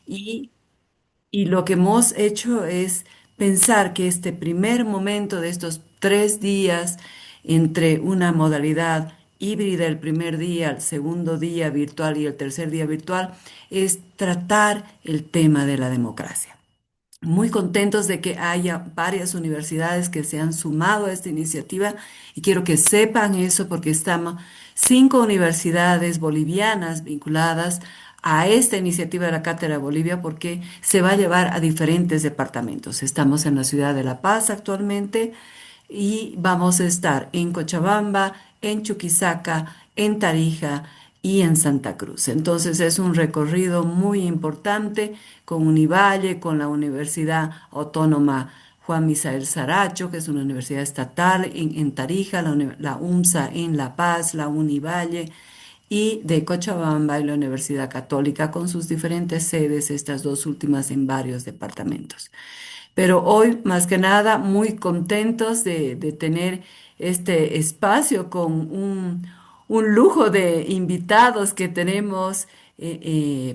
y, y lo que hemos hecho es pensar que este primer momento de estos 3 días entre una modalidad híbrida el primer día, el segundo día virtual y el tercer día virtual, es tratar el tema de la democracia. Muy contentos de que haya varias universidades que se han sumado a esta iniciativa y quiero que sepan eso porque estamos 5 universidades bolivianas vinculadas a esta iniciativa de la Cátedra de Bolivia porque se va a llevar a diferentes departamentos. Estamos en la ciudad de La Paz actualmente y vamos a estar en Cochabamba, en Chuquisaca, en Tarija y en Santa Cruz. Entonces es un recorrido muy importante con Univalle, con la Universidad Autónoma Juan Misael Saracho, que es una universidad estatal en Tarija, la UMSA en La Paz, la Univalle y de Cochabamba y la Universidad Católica con sus diferentes sedes, estas dos últimas en varios departamentos. Pero hoy, más que nada, muy contentos de tener este espacio con un lujo de invitados que tenemos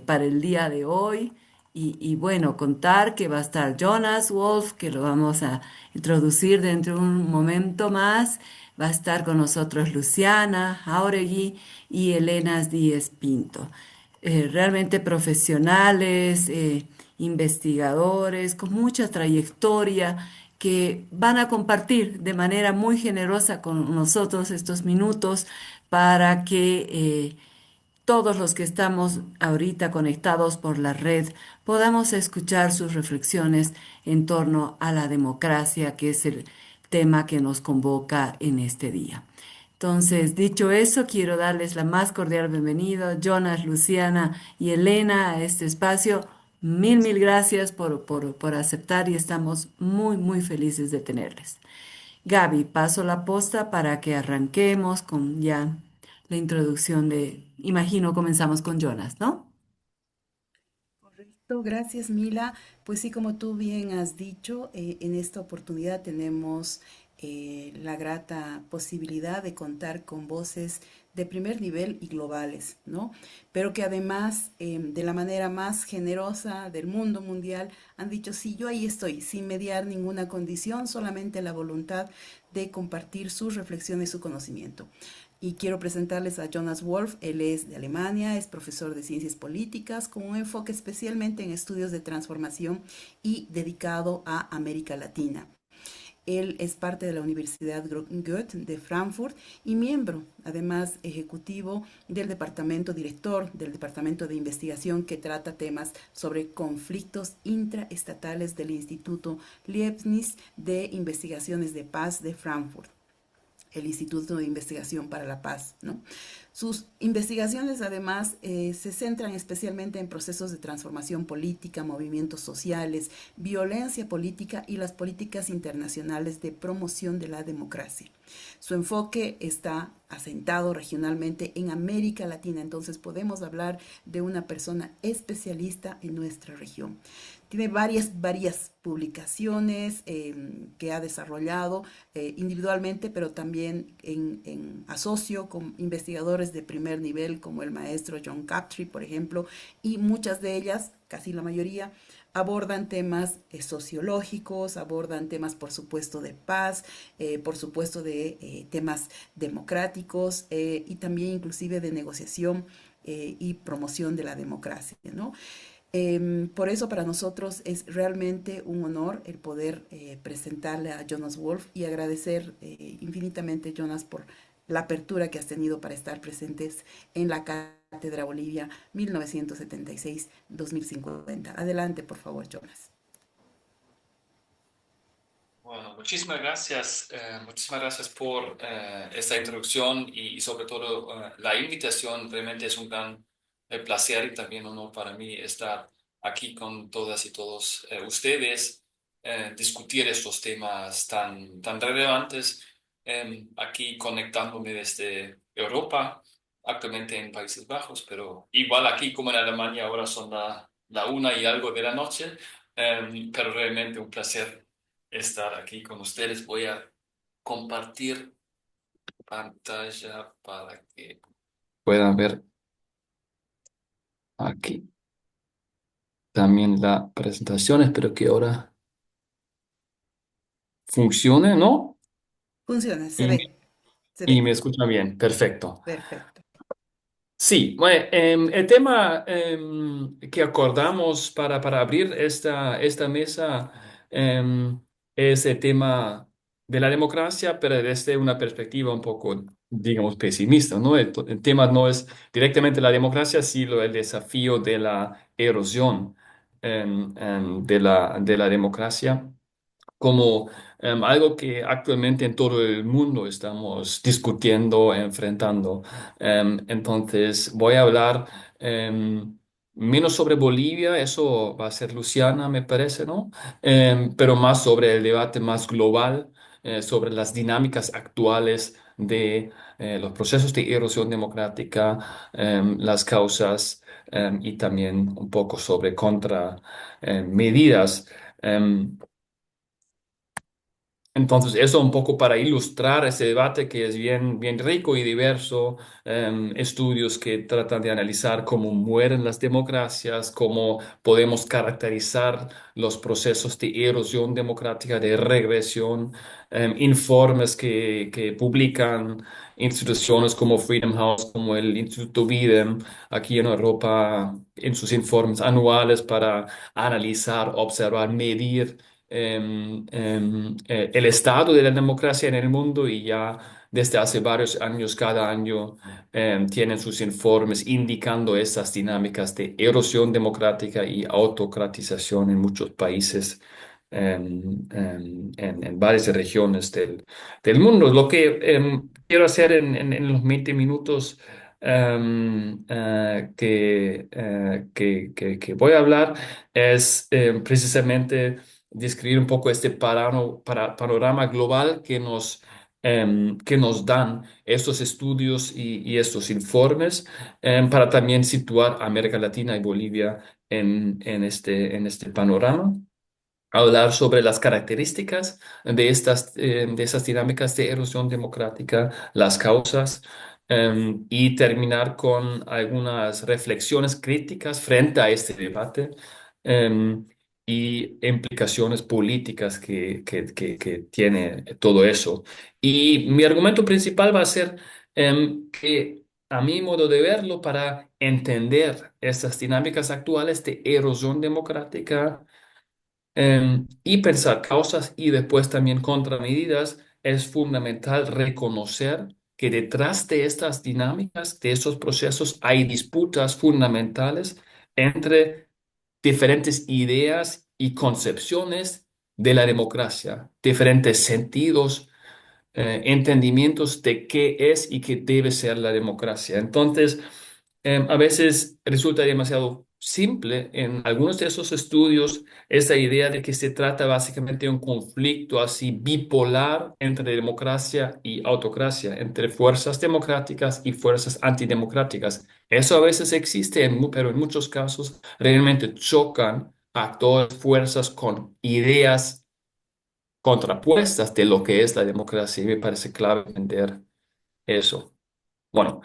para el día de hoy. Y bueno, contar que va a estar Jonas Wolf, que lo vamos a introducir dentro de un momento más. Va a estar con nosotros Luciana Jauregui y Elena Díez Pinto, realmente profesionales, investigadores con mucha trayectoria que van a compartir de manera muy generosa con nosotros estos minutos para que todos los que estamos ahorita conectados por la red podamos escuchar sus reflexiones en torno a la democracia, que es el tema que nos convoca en este día. Entonces, dicho eso, quiero darles la más cordial bienvenida, Jonas, Luciana y Elena, a este espacio. Mil gracias por aceptar y estamos muy felices de tenerles. Gaby, paso la posta para que arranquemos con ya la introducción imagino comenzamos con Jonas, ¿no? Correcto, gracias Mila. Pues sí, como tú bien has dicho, en esta oportunidad tenemos la grata posibilidad de contar con voces de primer nivel y globales, ¿no? Pero que además, de la manera más generosa del mundo mundial, han dicho, sí, yo ahí estoy, sin mediar ninguna condición, solamente la voluntad de compartir sus reflexiones, su conocimiento. Y quiero presentarles a Jonas Wolf. Él es de Alemania, es profesor de ciencias políticas con un enfoque especialmente en estudios de transformación y dedicado a América Latina. Él es parte de la Universidad Goethe de Frankfurt y miembro, además, ejecutivo del departamento, director del departamento de investigación que trata temas sobre conflictos intraestatales del Instituto Leibniz de Investigaciones de Paz de Frankfurt, el Instituto de Investigación para la Paz, ¿no? Sus investigaciones además se centran especialmente en procesos de transformación política, movimientos sociales, violencia política y las políticas internacionales de promoción de la democracia. Su enfoque está asentado regionalmente en América Latina, entonces podemos hablar de una persona especialista en nuestra región. Tiene varias publicaciones que ha desarrollado individualmente, pero también en asocio con investigadores de primer nivel como el maestro John Captree, por ejemplo, y muchas de ellas, casi la mayoría, abordan temas sociológicos, abordan temas, por supuesto, de paz, por supuesto, de temas democráticos y también inclusive de negociación y promoción de la democracia, ¿no? Por eso para nosotros es realmente un honor el poder presentarle a Jonas Wolf y agradecer infinitamente, Jonas, por la apertura que has tenido para estar presentes en la Cátedra Bolivia 1976-2050. Adelante, por favor, Jonas. Bueno, muchísimas gracias por esta introducción y sobre todo la invitación. Realmente es un gran placer y también honor para mí estar aquí con todas y todos ustedes, discutir estos temas tan relevantes, aquí conectándome desde Europa, actualmente en Países Bajos, pero igual aquí como en Alemania ahora son la 1 y algo de la noche, pero realmente un placer estar aquí con ustedes. Voy a compartir pantalla para que puedan ver aquí. también la presentación. Espero que ahora funcione, ¿no? Funciona, Y, se y me ve. escuchan bien. Perfecto. Perfecto. Sí, bueno, el tema que acordamos para abrir esta mesa es el tema de la democracia, pero desde una perspectiva un poco, digamos, pesimista, ¿no? El tema no es directamente la democracia, sino el desafío de la erosión de la democracia como algo que actualmente en todo el mundo estamos discutiendo, enfrentando. Entonces, voy a hablar menos sobre Bolivia, eso va a ser Luciana, me parece, ¿no? Pero más sobre el debate más global, sobre las dinámicas actuales de los procesos de erosión democrática, las causas, y también un poco sobre contra medidas. Em, entonces, eso un poco para ilustrar ese debate que es bien rico y diverso, estudios que tratan de analizar cómo mueren las democracias, cómo podemos caracterizar los procesos de erosión democrática, de regresión, informes que publican instituciones como Freedom House, como el Instituto Bidem, aquí en Europa, en sus informes anuales para analizar, observar, medir el estado de la democracia en el mundo y ya desde hace varios años, cada año, tienen sus informes indicando esas dinámicas de erosión democrática y autocratización en muchos países. En varias regiones del mundo. Lo que quiero hacer en los 20 minutos que voy a hablar es precisamente describir un poco este panorama global que nos dan estos estudios y estos informes, para también situar América Latina y Bolivia en este panorama. Hablar sobre las características de esas dinámicas de erosión democrática, las causas, y terminar con algunas reflexiones críticas frente a este debate, y implicaciones políticas que tiene todo eso. Y mi argumento principal va a ser que, a mi modo de verlo, para entender estas dinámicas actuales de erosión democrática, y pensar causas y después también contramedidas, es fundamental reconocer que detrás de estas dinámicas, de estos procesos, hay disputas fundamentales entre diferentes ideas y concepciones de la democracia, diferentes sentidos, entendimientos de qué es y qué debe ser la democracia. Entonces, a veces resulta demasiado simple en algunos de esos estudios esta idea de que se trata básicamente de un conflicto así bipolar entre democracia y autocracia, entre fuerzas democráticas y fuerzas antidemocráticas. Eso a veces existe, pero en muchos casos realmente chocan actores, fuerzas con ideas contrapuestas de lo que es la democracia y me parece clave entender eso. Bueno,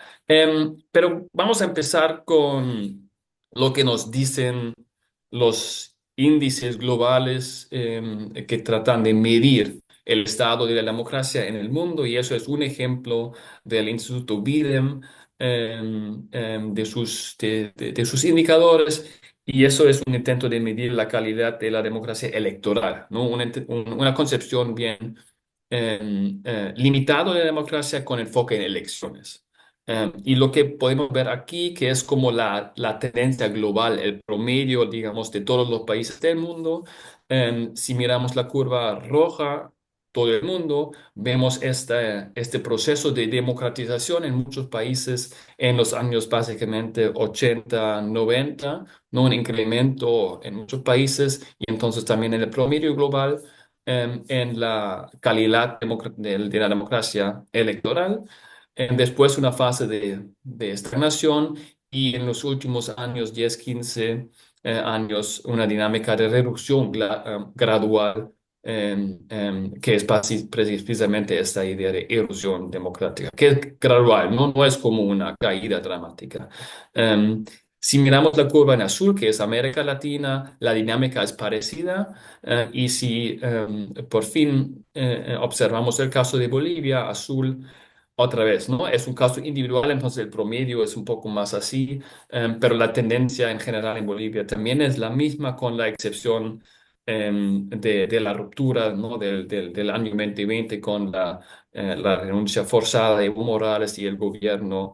pero vamos a empezar con lo que nos dicen los índices globales que tratan de medir el estado de la democracia en el mundo y eso es un ejemplo del Instituto Bidem, de sus indicadores y eso es un intento de medir la calidad de la democracia electoral, ¿no? Una concepción bien limitado de la democracia con enfoque en elecciones. Y lo que podemos ver aquí, que es como la tendencia global, el promedio, digamos, de todos los países del mundo. Si miramos la curva roja, todo el mundo, vemos este proceso de democratización en muchos países en los años básicamente 80, 90, ¿no? Un incremento en muchos países y entonces también en el promedio global, en la calidad de la democracia electoral. Después una fase de estagnación y en los últimos años, 10 15 años, una dinámica de reducción gradual, que es precisamente esta idea de erosión democrática, que es gradual, no es como una caída dramática. Em, Si miramos la curva en azul, que es América Latina, la dinámica es parecida. Y si por fin observamos el caso de Bolivia, azul, otra vez, ¿no? Es un caso individual, entonces el promedio es un poco más así, pero la tendencia en general en Bolivia también es la misma, con la excepción de la ruptura, ¿no? Del año 2020 con la renuncia forzada de Evo Morales y el gobierno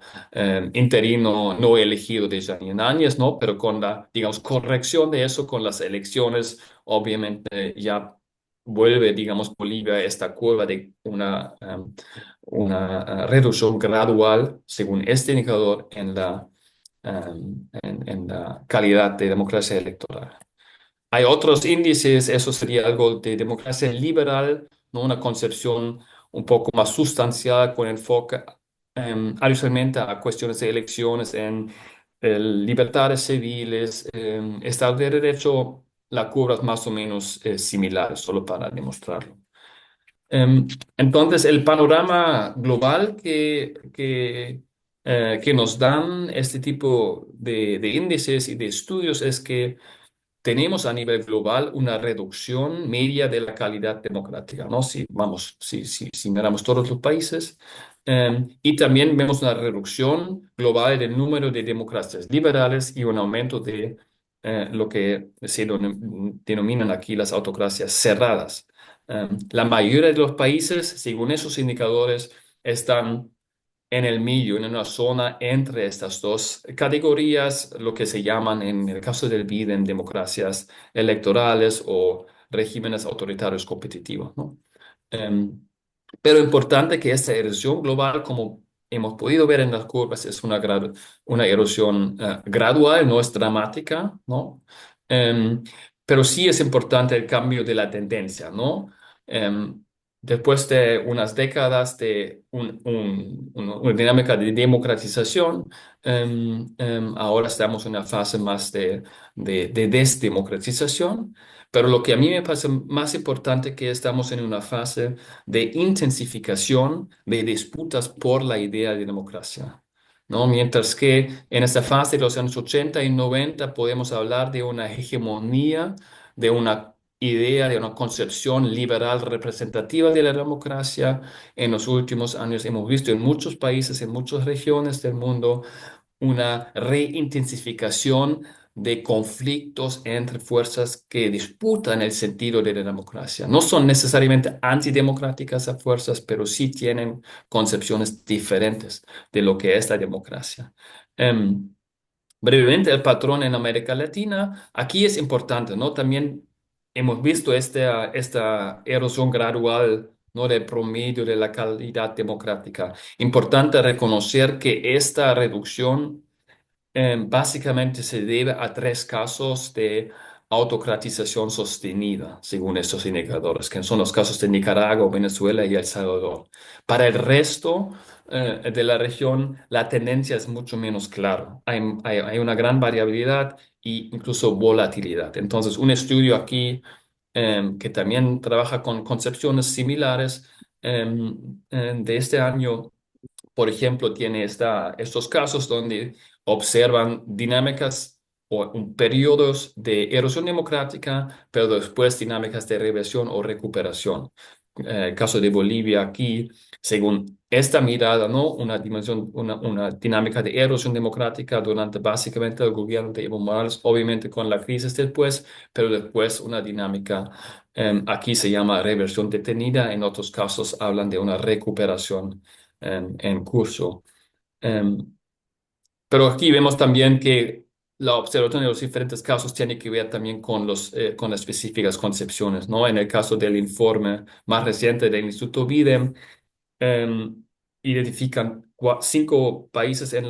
interino no elegido de Janine Áñez, ¿no? Pero con la, digamos, corrección de eso, con las elecciones, obviamente ya vuelve, digamos, Bolivia a esta curva de una reducción gradual, según este indicador, en la calidad de democracia electoral. Hay otros índices, eso sería algo de democracia liberal, ¿no? Una concepción un poco más sustanciada con enfoque adicionalmente a cuestiones de elecciones en libertades civiles, Estado de Derecho, la curva es más o menos similar, solo para demostrarlo. Em, entonces, el panorama global que nos dan este tipo de índices y de estudios es que tenemos a nivel global una reducción media de la calidad democrática, ¿no? Si, vamos, si miramos todos los países, y también vemos una reducción global del número de democracias liberales y un aumento de lo que se denominan aquí las autocracias cerradas. La mayoría de los países, según esos indicadores, están en el medio, en una zona entre estas dos categorías, lo que se llaman en el caso del Biden democracias electorales o regímenes autoritarios competitivos, ¿no? Em, pero importante que esta erosión global, como hemos podido ver en las curvas, es una erosión gradual, no es dramática, ¿no? Em, pero sí es importante el cambio de la tendencia, ¿no? Em, Después de unas décadas de una dinámica de democratización, ahora estamos en una fase más de desdemocratización. Pero lo que a mí me parece más importante, que estamos en una fase de intensificación de disputas por la idea de democracia, ¿no? Mientras que en esta fase de los años 80 y 90 podemos hablar de una hegemonía, de una idea, de una concepción liberal representativa de la democracia. En los últimos años hemos visto en muchos países, en muchas regiones del mundo, una reintensificación de conflictos entre fuerzas que disputan el sentido de la democracia. No son necesariamente antidemocráticas a fuerzas, pero sí tienen concepciones diferentes de lo que es la democracia. Em, Brevemente, el patrón en América Latina, aquí es importante, ¿no? También hemos visto esta erosión gradual, ¿no? Del promedio de la calidad democrática. Importante reconocer que esta reducción básicamente se debe a tres casos de autocratización sostenida, según estos indicadores, que son los casos de Nicaragua, Venezuela y El Salvador. Para el resto de la región, la tendencia es mucho menos clara. Hay una gran variabilidad e incluso volatilidad. Entonces, un estudio aquí que también trabaja con concepciones similares de este año, por ejemplo, tiene estos casos donde observan dinámicas o periodos de erosión democrática, pero después dinámicas de reversión o recuperación. El caso de Bolivia aquí, según esta mirada, ¿no? Una dinámica de erosión democrática durante básicamente el gobierno de Evo Morales, obviamente con la crisis después, pero después una dinámica, aquí se llama reversión detenida, en otros casos hablan de una recuperación en curso. Em, pero aquí vemos también que la observación de los diferentes casos tiene que ver también con las específicas concepciones, ¿no? En el caso del informe más reciente del Instituto Biden, em, identifican cinco países en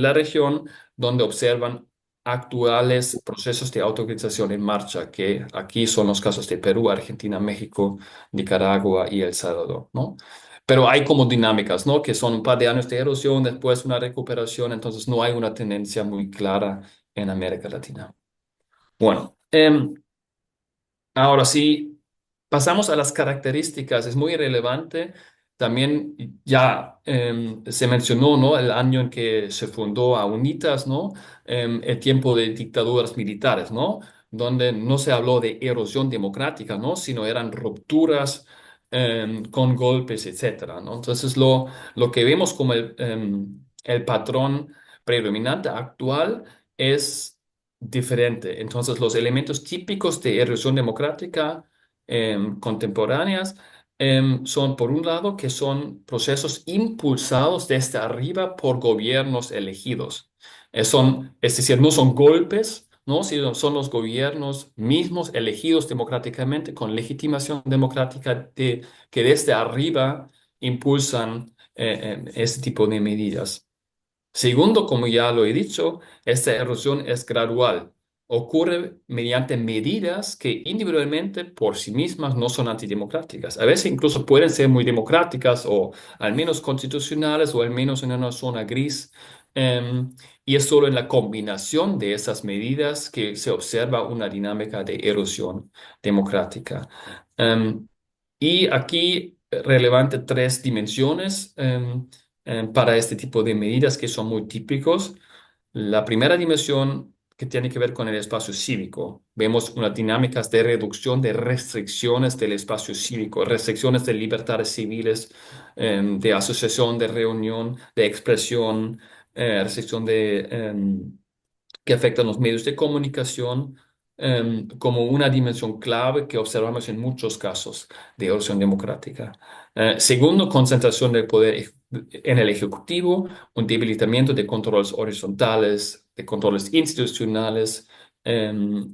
la región donde observan actuales procesos de autoritización en marcha, que aquí son los casos de Perú, Argentina, México, Nicaragua y El Salvador, ¿no? Pero hay como dinámicas, ¿no? Que son un par de años de erosión, después una recuperación, entonces no hay una tendencia muy clara en América Latina. Bueno, ahora sí, pasamos a las características. Es muy relevante también ya se mencionó, ¿no? El año en que se fundó a UNITAS, ¿no? El tiempo de dictaduras militares, ¿no? Donde no se habló de erosión democrática, ¿no? Sino eran rupturas con golpes, etcétera, ¿no? Entonces, lo que vemos como el patrón predominante actual es diferente. Entonces, los elementos típicos de erosión democrática contemporáneas son, por un lado, que son procesos impulsados desde arriba por gobiernos elegidos. Es decir, no son golpes, ¿no? Sino son los gobiernos mismos elegidos democráticamente, con legitimación democrática, que desde arriba impulsan este tipo de medidas. Segundo, como ya lo he dicho, esta erosión es gradual. Ocurre mediante medidas que individualmente por sí mismas no son antidemocráticas. A veces incluso pueden ser muy democráticas o al menos constitucionales o al menos en una zona gris. Y es solo en la combinación de esas medidas que se observa una dinámica de erosión democrática. Em, y aquí relevante tres dimensiones para este tipo de medidas que son muy típicos. La primera dimensión que tiene que ver con el espacio cívico. Vemos unas dinámicas de reducción de restricciones del espacio cívico, restricciones de libertades civiles, de asociación, de reunión, de expresión, restricción que afectan los medios de comunicación como una dimensión clave que observamos en muchos casos de erosión democrática. Segundo, concentración del poder en el Ejecutivo, un debilitamiento de controles horizontales, de controles institucionales,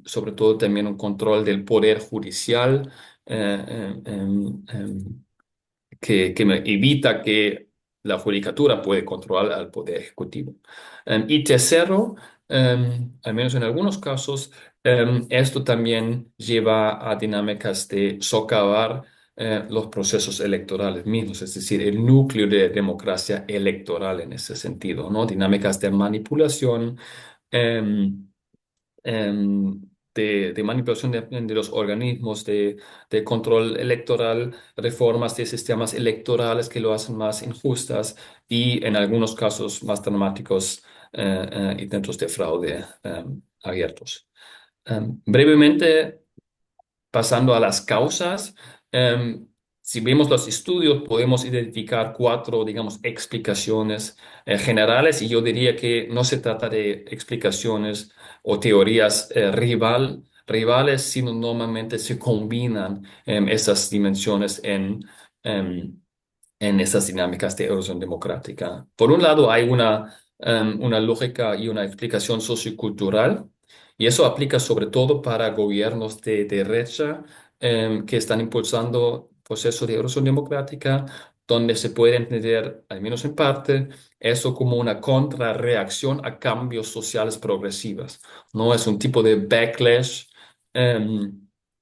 sobre todo también un control del poder judicial. eh, em, em, em, que me evita que la judicatura puede controlar al poder ejecutivo. Y tercero, al menos en algunos casos, esto también lleva a dinámicas de socavar los procesos electorales mismos, es decir, el núcleo de democracia electoral en ese sentido, ¿no? Dinámicas de manipulación. em, de manipulación de los organismos de control electoral, reformas de sistemas electorales que lo hacen más injustas y en algunos casos más dramáticos, intentos de fraude abiertos. Brevemente, pasando a las causas, si vemos los estudios, podemos identificar cuatro, digamos, explicaciones generales y yo diría que no se trata de explicaciones o teorías rivales, sino normalmente se combinan esas dimensiones em, en esas dinámicas de erosión democrática. Por un lado, hay una lógica y una explicación sociocultural, y eso aplica sobre todo para gobiernos de derecha que están impulsando procesos de erosión democrática, donde se puede entender, al menos en parte, eso como una contrarreacción a cambios sociales progresivos. No es un tipo de backlash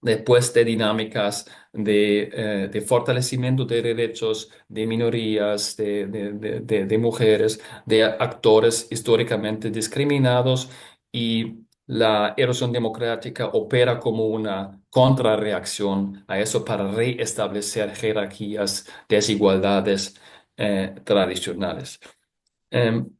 después de dinámicas de fortalecimiento de derechos de minorías, de mujeres, de actores históricamente discriminados y la erosión democrática opera como una contrarreacción a eso para reestablecer jerarquías, desigualdades tradicionales.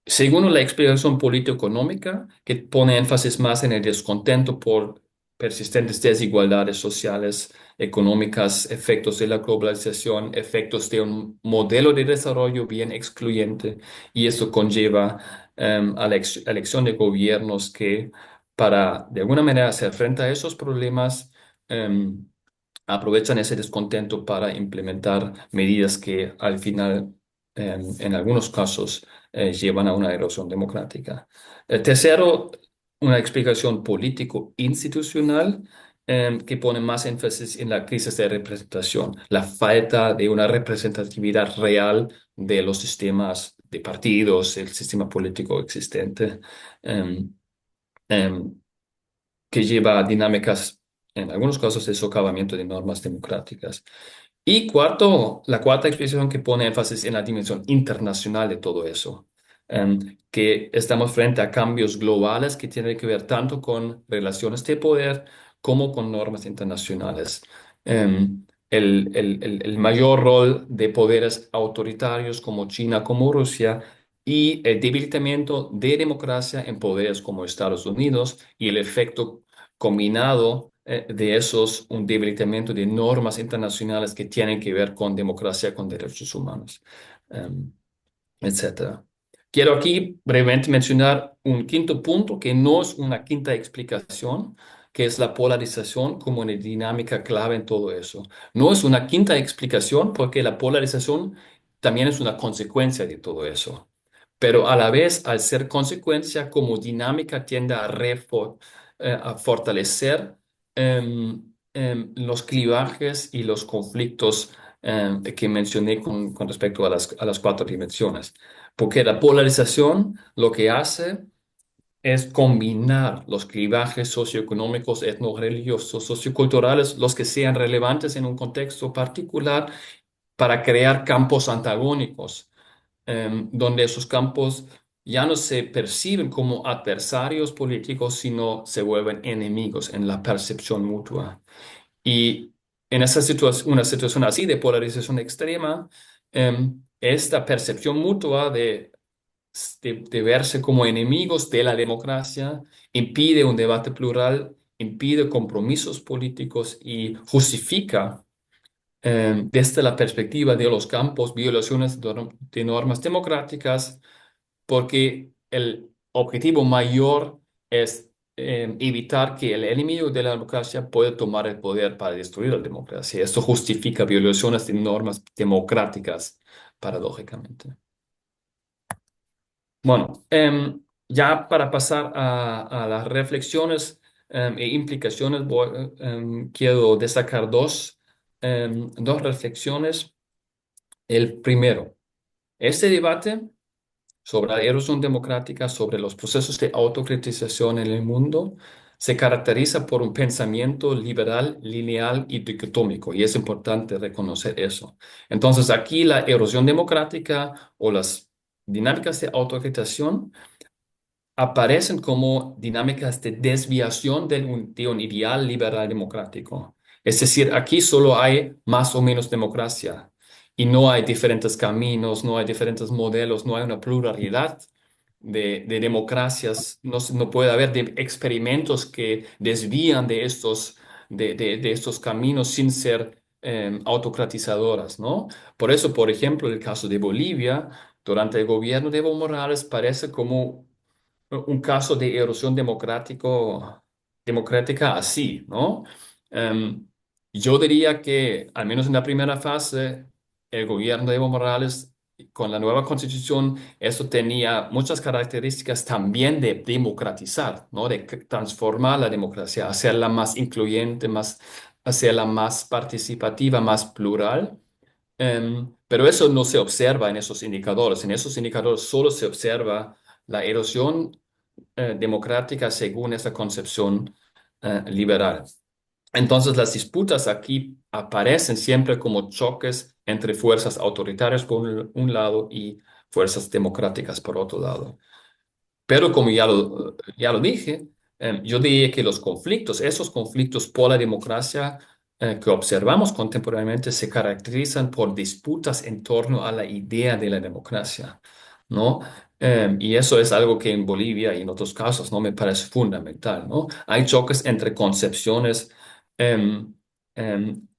Según la explicación político-económica, que pone énfasis más en el descontento por persistentes desigualdades sociales, económicas, efectos de la globalización, efectos de un modelo de desarrollo bien excluyente, y esto conlleva a la elección de gobiernos que, para de alguna manera hacer frente a esos problemas, em, aprovechan ese descontento para implementar medidas que al final, en algunos casos, llevan a una erosión democrática. Tercero, una explicación político-institucional que pone más énfasis en la crisis de representación, la falta de una representatividad real de los sistemas de partidos, el sistema político existente. em, em, que lleva a dinámicas, en algunos casos, de socavamiento de normas democráticas. Y cuarto, la cuarta expresión que pone énfasis en la dimensión internacional de todo eso, que estamos frente a cambios globales que tienen que ver tanto con relaciones de poder como con normas internacionales. el mayor rol de poderes autoritarios como China, como Rusia, y el debilitamiento de democracia en poderes como Estados Unidos y el efecto combinado de esos, un debilitamiento de normas internacionales que tienen que ver con democracia, con derechos humanos, em, etcétera. Quiero aquí brevemente mencionar un quinto punto que no es una quinta explicación, que es la polarización como una dinámica clave en todo eso. No es una quinta explicación porque la polarización también es una consecuencia de todo eso. Pero a la vez, al ser consecuencia, como dinámica tiende a fortalecer los clivajes y los conflictos que mencioné con respecto a las cuatro dimensiones. Porque la polarización lo que hace es combinar los clivajes socioeconómicos, etnorreligiosos, socioculturales, los que sean relevantes en un contexto particular, para crear campos antagónicos, donde esos campos ya no se perciben como adversarios políticos, sino se vuelven enemigos en la percepción mutua. Y en una situación así de polarización extrema, esta percepción mutua de verse como enemigos de la democracia impide un debate plural, impide compromisos políticos y justifica, desde la perspectiva de los campos, violaciones de normas democráticas, porque el objetivo mayor es evitar que el enemigo de la democracia pueda tomar el poder para destruir la democracia. Esto justifica violaciones de normas democráticas, paradójicamente. Bueno, ya para pasar a las reflexiones e implicaciones, quiero destacar dos reflexiones. El primero, este debate sobre la erosión democrática, sobre los procesos de autocratización en el mundo, se caracteriza por un pensamiento liberal, lineal y dicotómico, y es importante reconocer eso. Entonces, aquí la erosión democrática o las dinámicas de autocratización aparecen como dinámicas de desviación de un ideal liberal democrático. Es decir, aquí solo hay más o menos democracia y no hay diferentes caminos, no hay diferentes modelos, no hay una pluralidad de democracias, no puede haber experimentos que desvían de estos caminos sin ser autocratizadoras, ¿no? Por eso, por ejemplo, el caso de Bolivia, durante el gobierno de Evo Morales, parece como un caso de erosión democrática así, ¿no? Em, yo diría que, al menos en la primera fase, el gobierno de Evo Morales, con la nueva constitución, eso tenía muchas características también de democratizar, ¿no? De transformar la democracia, hacerla más incluyente, hacerla más participativa, más plural. Pero eso no se observa en esos indicadores. En esos indicadores solo se observa la erosión democrática según esa concepción liberal. Entonces, las disputas aquí aparecen siempre como choques entre fuerzas autoritarias por un lado y fuerzas democráticas por otro lado. Pero como ya lo dije, yo diría que esos conflictos por la democracia que observamos contemporáneamente se caracterizan por disputas en torno a la idea de la democracia, ¿no? Y eso es algo que en Bolivia y en otros casos no me parece fundamental, ¿no? Hay choques entre concepciones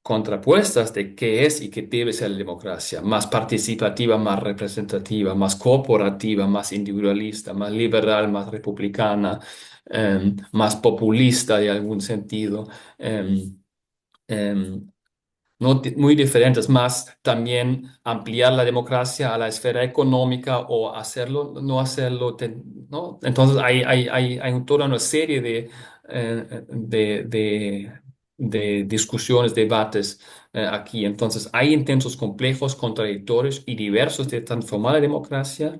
contrapuestas de qué es y qué debe ser la democracia: más participativa, más representativa, más corporativa, más individualista, más liberal, más republicana, más populista de algún sentido. em, em, no muy diferentes, más también ampliar la democracia a la esfera económica o hacerlo, no hacerlo, ¿no? Entonces hay toda una serie de discusiones, debates aquí. Entonces hay intentos complejos, contradictorios y diversos de transformar la democracia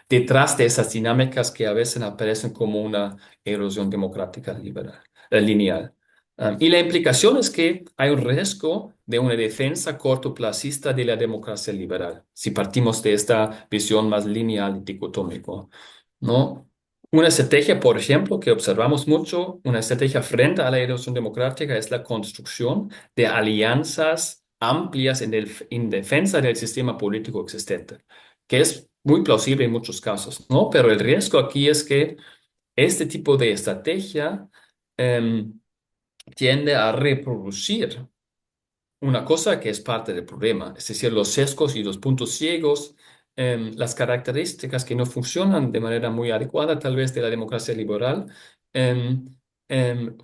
detrás de esas dinámicas que a veces aparecen como una erosión democrática lineal. Y la implicación es que hay un riesgo de una defensa cortoplacista de la democracia liberal, si partimos de esta visión más lineal y dicotómico, ¿no? Una estrategia, por ejemplo, que observamos mucho, una estrategia frente a la erosión democrática es la construcción de alianzas amplias en defensa del sistema político existente, que es muy plausible en muchos casos, ¿no? Pero el riesgo aquí es que este tipo de estrategia em, tiende a reproducir una cosa que es parte del problema, es decir, los sesgos y los puntos ciegos, las características que no funcionan de manera muy adecuada, tal vez de la democracia liberal, em,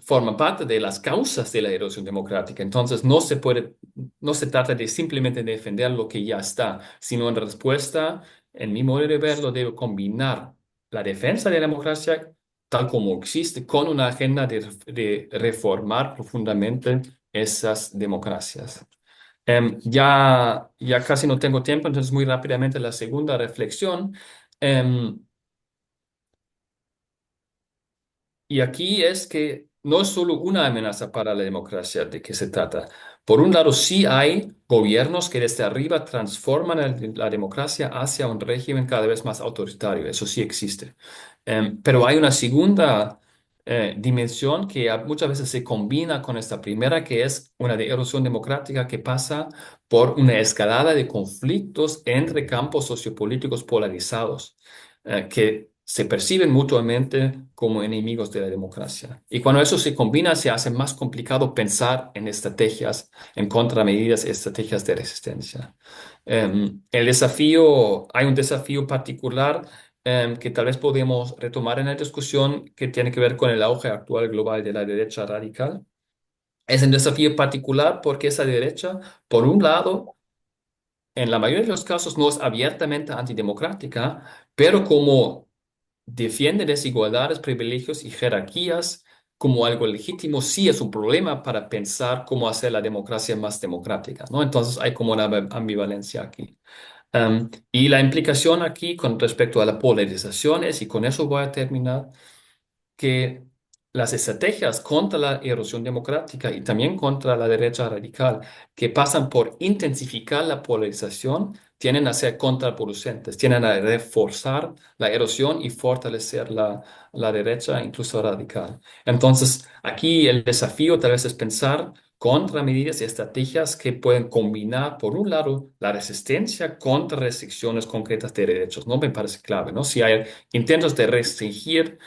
forman parte de las causas de la erosión democrática. Entonces, no se trata de simplemente defender lo que ya está, sino en respuesta, en mi modo de verlo, debe combinar la defensa de la democracia tal como existe con una agenda de reformar profundamente esas democracias. Ya casi no tengo tiempo, entonces muy rápidamente la segunda reflexión. Em, y aquí es que no es solo una amenaza para la democracia de que se trata. Por un lado, sí hay gobiernos que desde arriba transforman la democracia hacia un régimen cada vez más autoritario. Eso sí existe. Pero hay una segunda dimensión que muchas veces se combina con esta primera, que es una de erosión democrática que pasa por una escalada de conflictos entre campos sociopolíticos polarizados que se perciben mutuamente como enemigos de la democracia. Y cuando eso se combina, se hace más complicado pensar en estrategias, en contramedidas, estrategias de resistencia. Hay un desafío particular que tal vez podemos retomar en la discusión que tiene que ver con el auge actual global de la derecha radical. Es un desafío particular porque esa derecha, por un lado, en la mayoría de los casos no es abiertamente antidemocrática, pero como defiende desigualdades, privilegios y jerarquías como algo legítimo, sí es un problema para pensar cómo hacer la democracia más democrática, ¿no? Entonces hay como una ambivalencia aquí. Y la implicación aquí con respecto a la polarización es, y con eso voy a terminar, que las estrategias contra la erosión democrática y también contra la derecha radical, que pasan por intensificar la polarización, tienden a ser contraproducentes, tienden a reforzar la erosión y fortalecer la derecha, incluso radical. Entonces, aquí el desafío tal vez es pensar contramedidas y estrategias que pueden combinar, por un lado, la resistencia contra restricciones concretas de derechos. No me parece clave, ¿no? Si hay intentos de restringir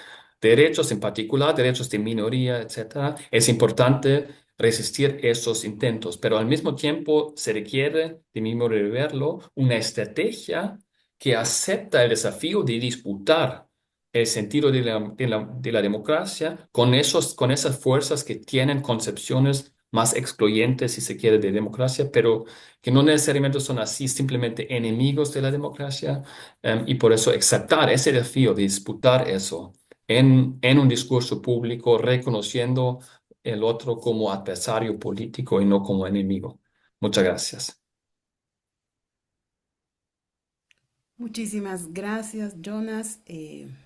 derechos, en particular derechos de minoría, etcétera, es importante resistir esos intentos, pero al mismo tiempo se requiere, de mi modo de verlo, una estrategia que acepta el desafío de disputar el sentido de la democracia con esas fuerzas que tienen concepciones más excluyentes, si se quiere, de democracia, pero que no necesariamente son así, simplemente enemigos de la democracia, y por eso aceptar ese desafío de disputar eso en un discurso público, reconociendo el otro como adversario político y no como enemigo. Muchas gracias. Muchísimas gracias, Jonas.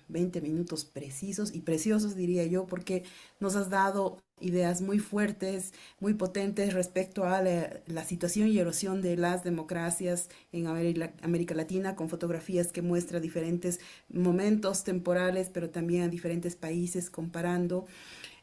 20 minutos precisos y preciosos, diría yo, porque nos has dado ideas muy fuertes, muy potentes respecto a la situación y erosión de las democracias en América Latina, con fotografías que muestran diferentes momentos temporales, pero también a diferentes países, comparando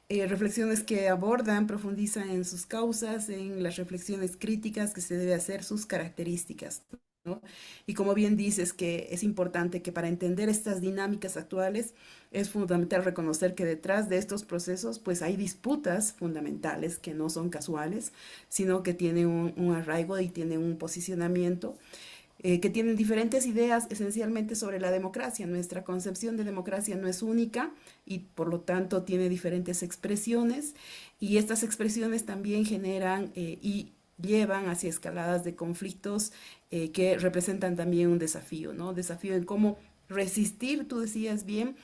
reflexiones que abordan, profundizan en sus causas, en las reflexiones críticas que se debe hacer, sus características, ¿no? Y como bien dices, que es importante que para entender estas dinámicas actuales es fundamental reconocer que detrás de estos procesos pues hay disputas fundamentales que no son casuales, sino que tienen un arraigo y tienen un posicionamiento que tienen diferentes ideas esencialmente sobre la democracia. Nuestra concepción de democracia no es única y por lo tanto tiene diferentes expresiones y estas expresiones también generan y llevan hacia escaladas de conflictos que representan también un desafío, ¿no? Desafío en cómo resistir, tú decías bien,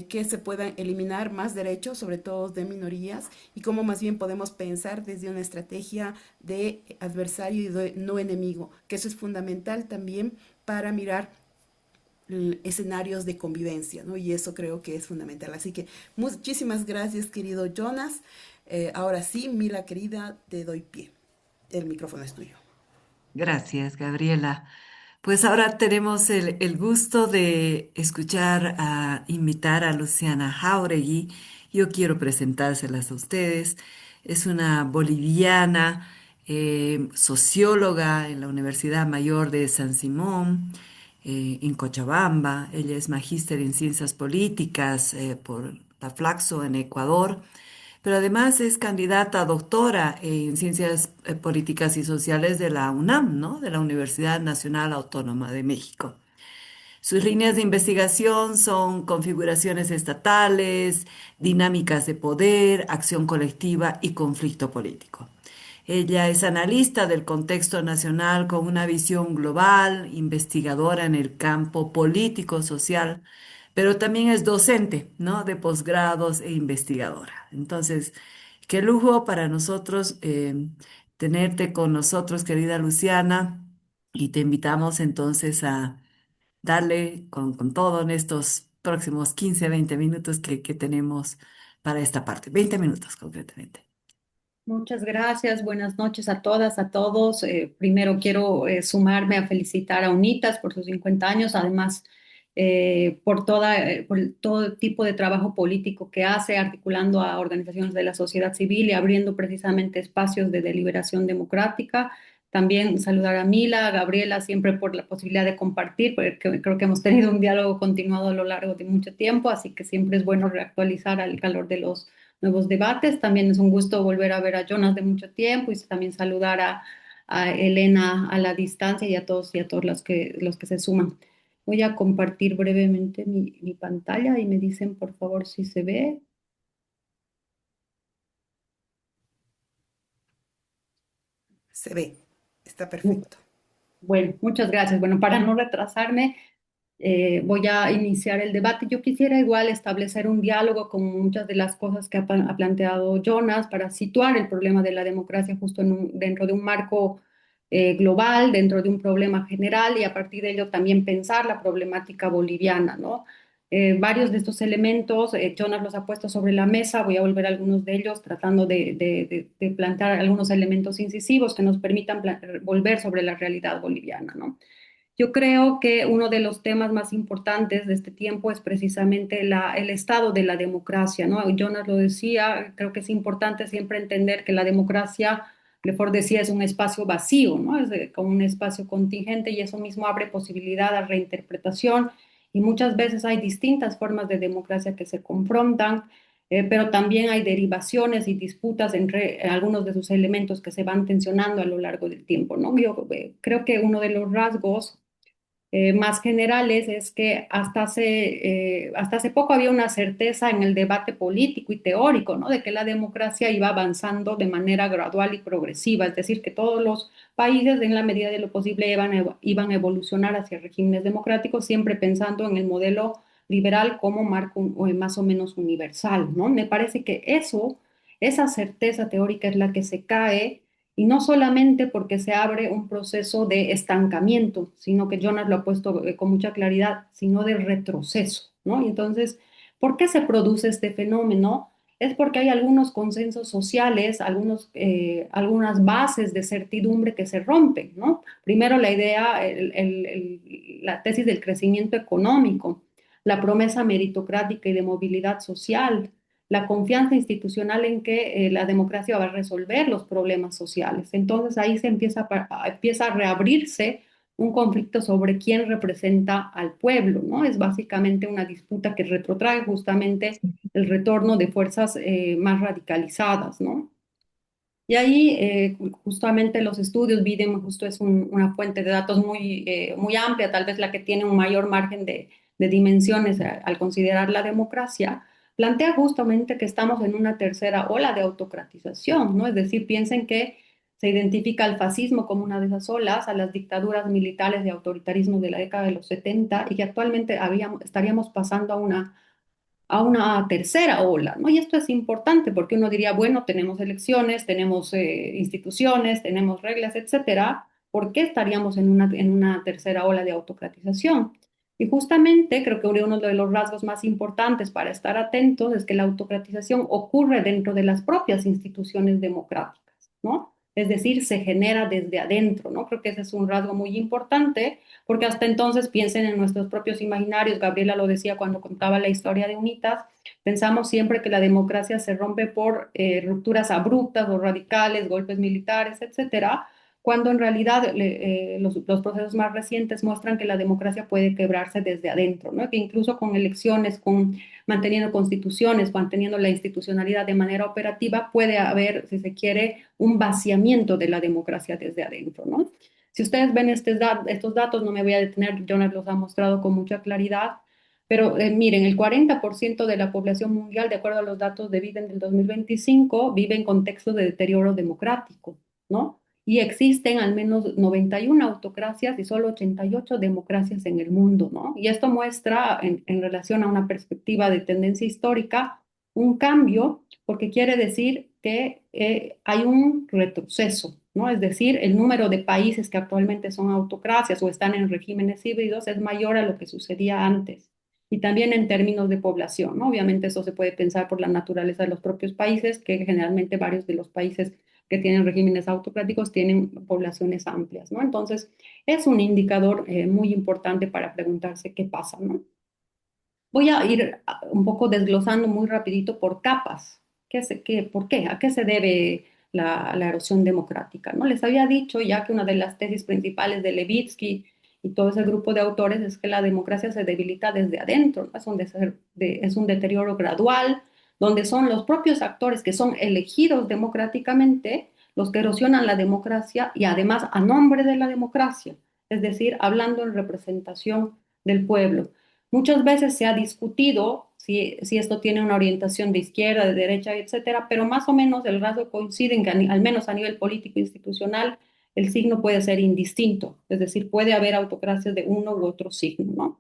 que se puedan eliminar más derechos, sobre todo de minorías, y cómo más bien podemos pensar desde una estrategia de adversario y de no enemigo, que eso es fundamental también para mirar escenarios de convivencia, ¿no? Y eso creo que es fundamental. Así que muchísimas gracias, querido Jonas. Ahora sí, Mila querida, te doy pie. El micrófono es tuyo. Gracias, Gabriela. Pues ahora tenemos el gusto de escuchar invitar a Luciana Jauregui. Yo quiero presentárselas a ustedes. Es una boliviana socióloga en la Universidad Mayor de San Simón, en Cochabamba. Ella es magíster en ciencias políticas por la Flaxo en Ecuador, pero además es candidata a doctora en ciencias políticas y sociales de la UNAM, ¿no? De la Universidad Nacional Autónoma de México. Sus líneas de investigación son configuraciones estatales, dinámicas de poder, acción colectiva y conflicto político. Ella es analista del contexto nacional con una visión global, investigadora en el campo político-social, pero también es docente, ¿no? De posgrados e investigadora. Entonces, qué lujo para nosotros tenerte con nosotros, querida Luciana, y te invitamos entonces a darle con todo en estos próximos 15 20 minutos que tenemos para esta parte. 20 minutos concretamente. Muchas gracias, buenas noches a todas, a todos. Primero quiero sumarme a felicitar a UNITAS por sus 50 años, además por todo tipo de trabajo político que hace, articulando a organizaciones de la sociedad civil y abriendo precisamente espacios de deliberación democrática. También saludar a Mila, a Gabriela, siempre por la posibilidad de compartir, porque creo que hemos tenido un diálogo continuado a lo largo de mucho tiempo, así que siempre es bueno reactualizar al calor de los nuevos debates. También es un gusto volver a ver a Jonas de mucho tiempo y también saludar a Elena a la distancia y a todos los que se suman. Voy a compartir brevemente mi pantalla y me dicen por favor si se ve. Se ve, está perfecto. Bueno, muchas gracias. Bueno, para no retrasarme, voy a iniciar el debate. Yo quisiera igual establecer un diálogo con muchas de las cosas que ha planteado Jonas para situar el problema de la democracia justo dentro de un marco global, dentro de un problema general y a partir de ello también pensar la problemática boliviana, ¿no? Varios de estos elementos, Jonas los ha puesto sobre la mesa, voy a volver a algunos de ellos tratando de plantear algunos elementos incisivos que nos permitan volver sobre la realidad boliviana, ¿no? Yo creo que uno de los temas más importantes de este tiempo es precisamente el estado de la democracia, ¿no? Jonas lo decía, creo que es importante siempre entender que la democracia, Lefort decía, es un espacio vacío, ¿no? Como un espacio contingente y eso mismo abre posibilidad a reinterpretación y muchas veces hay distintas formas de democracia que se confrontan, pero también hay derivaciones y disputas entre algunos de sus elementos que se van tensionando a lo largo del tiempo, ¿no? Yo creo que uno de los rasgos más generales es que hasta hace poco había una certeza en el debate político y teórico, ¿no? De que la democracia iba avanzando de manera gradual y progresiva, es decir, que todos los países en la medida de lo posible iban a evolucionar hacia regímenes democráticos, siempre pensando en el modelo liberal como marco más o menos universal, ¿no? Me parece que esa certeza teórica es la que se cae y no solamente porque se abre un proceso de estancamiento, sino que Jonas lo ha puesto con mucha claridad, sino de retroceso, ¿no? Y entonces, ¿por qué se produce este fenómeno? Es porque hay algunos consensos sociales, algunas bases de certidumbre que se rompen, ¿no? Primero la idea, la tesis del crecimiento económico, la promesa meritocrática y de movilidad social, la confianza institucional en que la democracia va a resolver los problemas sociales. Entonces ahí empieza a reabrirse un conflicto sobre quién representa al pueblo, ¿no? Es básicamente una disputa que retrotrae justamente el retorno de fuerzas más radicalizadas, ¿no? Y ahí justamente los estudios, Bidem justo es una fuente de datos muy amplia, tal vez la que tiene un mayor margen de dimensiones al considerar la democracia, plantea justamente que estamos en una tercera ola de autocratización, ¿no? Es decir, piensen que se identifica al fascismo como una de esas olas, a las dictaduras militares y autoritarismo de la década de los 70 y que actualmente estaríamos pasando a una tercera ola, ¿no? Y esto es importante porque uno diría, bueno, tenemos elecciones, tenemos instituciones, tenemos reglas, etcétera. ¿Por qué estaríamos en una tercera ola de autocratización? Y justamente creo que uno de los rasgos más importantes para estar atentos es que la autocratización ocurre dentro de las propias instituciones democráticas, ¿no? es decir, se genera desde adentro, ¿no? Creo que ese es un rasgo muy importante, porque hasta entonces piensen en nuestros propios imaginarios, Gabriela lo decía cuando contaba la historia de UNITAS, pensamos siempre que la democracia se rompe por rupturas abruptas o radicales, golpes militares, etcétera, cuando en realidad los procesos más recientes muestran que la democracia puede quebrarse desde adentro, ¿no? Que incluso con elecciones, con manteniendo constituciones, manteniendo la institucionalidad de manera operativa, puede haber, si se quiere, un vaciamiento de la democracia desde adentro, ¿no? Si ustedes ven estos datos, no me voy a detener, Jonas los ha mostrado con mucha claridad, pero miren, el 40% de la población mundial, de acuerdo a los datos de Biden del 2025, vive en contextos de deterioro democrático, ¿no? Y existen al menos 91 autocracias y solo 88 democracias en el mundo, ¿no? Y esto muestra, en relación a una perspectiva de tendencia histórica, un cambio, porque quiere decir que hay un retroceso, ¿no? Es decir, el número de países que actualmente son autocracias o están en regímenes híbridos es mayor a lo que sucedía antes. Y también en términos de población, ¿no? Obviamente eso se puede pensar por la naturaleza de los propios países, que generalmente varios de los países que tienen regímenes autocráticos tienen poblaciones amplias, ¿no? Entonces, es un indicador muy importante para preguntarse qué pasa, ¿no? Voy a ir un poco desglosando muy rapidito por capas. ¿Por qué? ¿A qué se debe la erosión democrática? ¿No? Les había dicho ya que una de las tesis principales de Levitsky y todo ese grupo de autores es que la democracia se debilita desde adentro, ¿no? Es un deterioro gradual, donde son los propios actores que son elegidos democráticamente los que erosionan la democracia y además a nombre de la democracia, es decir, hablando en representación del pueblo. Muchas veces se ha discutido si esto tiene una orientación de izquierda, de derecha, etcétera, pero más o menos el rasgo coincide en que al menos a nivel político institucional el signo puede ser indistinto, es decir, puede haber autocracias de uno u otro signo, ¿no?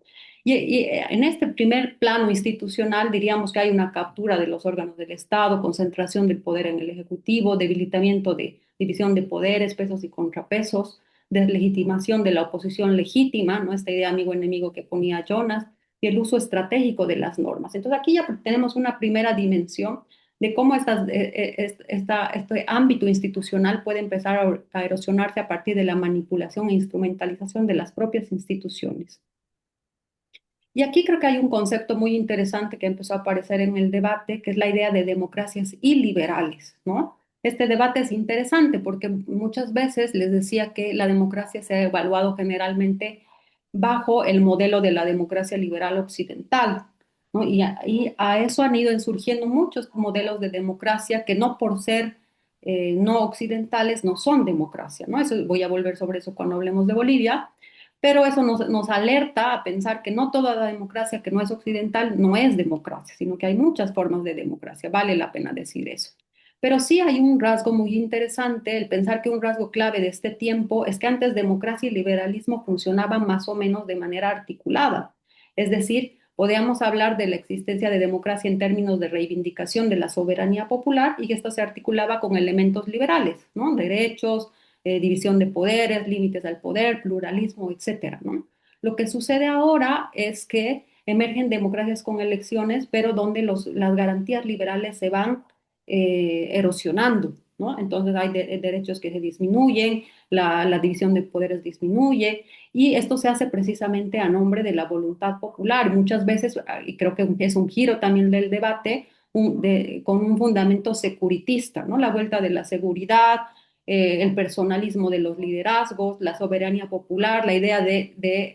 Y en este primer plano institucional diríamos que hay una captura de los órganos del Estado, concentración del poder en el Ejecutivo, debilitamiento de división de poderes, pesos y contrapesos, deslegitimación de la oposición legítima, ¿no? Esta idea amigo-enemigo que ponía Jonas, y el uso estratégico de las normas. Entonces aquí ya tenemos una primera dimensión de cómo este ámbito institucional puede empezar a erosionarse a partir de la manipulación e instrumentalización de las propias instituciones. Y aquí creo que hay un concepto muy interesante que empezó a aparecer en el debate, que es la idea de democracias iliberales, ¿no? Este debate es interesante porque muchas veces les decía que la democracia se ha evaluado generalmente bajo el modelo de la democracia liberal occidental, ¿no? Y a eso han ido surgiendo muchos modelos de democracia que no por ser no occidentales no son democracia, ¿no? Eso, voy a volver sobre eso cuando hablemos de Bolivia, pero eso nos alerta a pensar que no toda la democracia que no es occidental no es democracia, sino que hay muchas formas de democracia, vale la pena decir eso. Pero sí hay un rasgo muy interesante, el pensar que un rasgo clave de este tiempo es que antes democracia y liberalismo funcionaban más o menos de manera articulada. Es decir, podíamos hablar de la existencia de democracia en términos de reivindicación de la soberanía popular y que esto se articulaba con elementos liberales, ¿no? Derechos, división de poderes, límites al poder, pluralismo, etcétera, ¿no? Lo que sucede ahora es que emergen democracias con elecciones, pero donde las garantías liberales se van erosionando, ¿no? Entonces hay derechos que se disminuyen, la división de poderes disminuye, y esto se hace precisamente a nombre de la voluntad popular. Muchas veces, y creo que es un giro también del debate, con un fundamento securitista, ¿no? La vuelta de la seguridad, el personalismo de los liderazgos, la soberanía popular, la idea de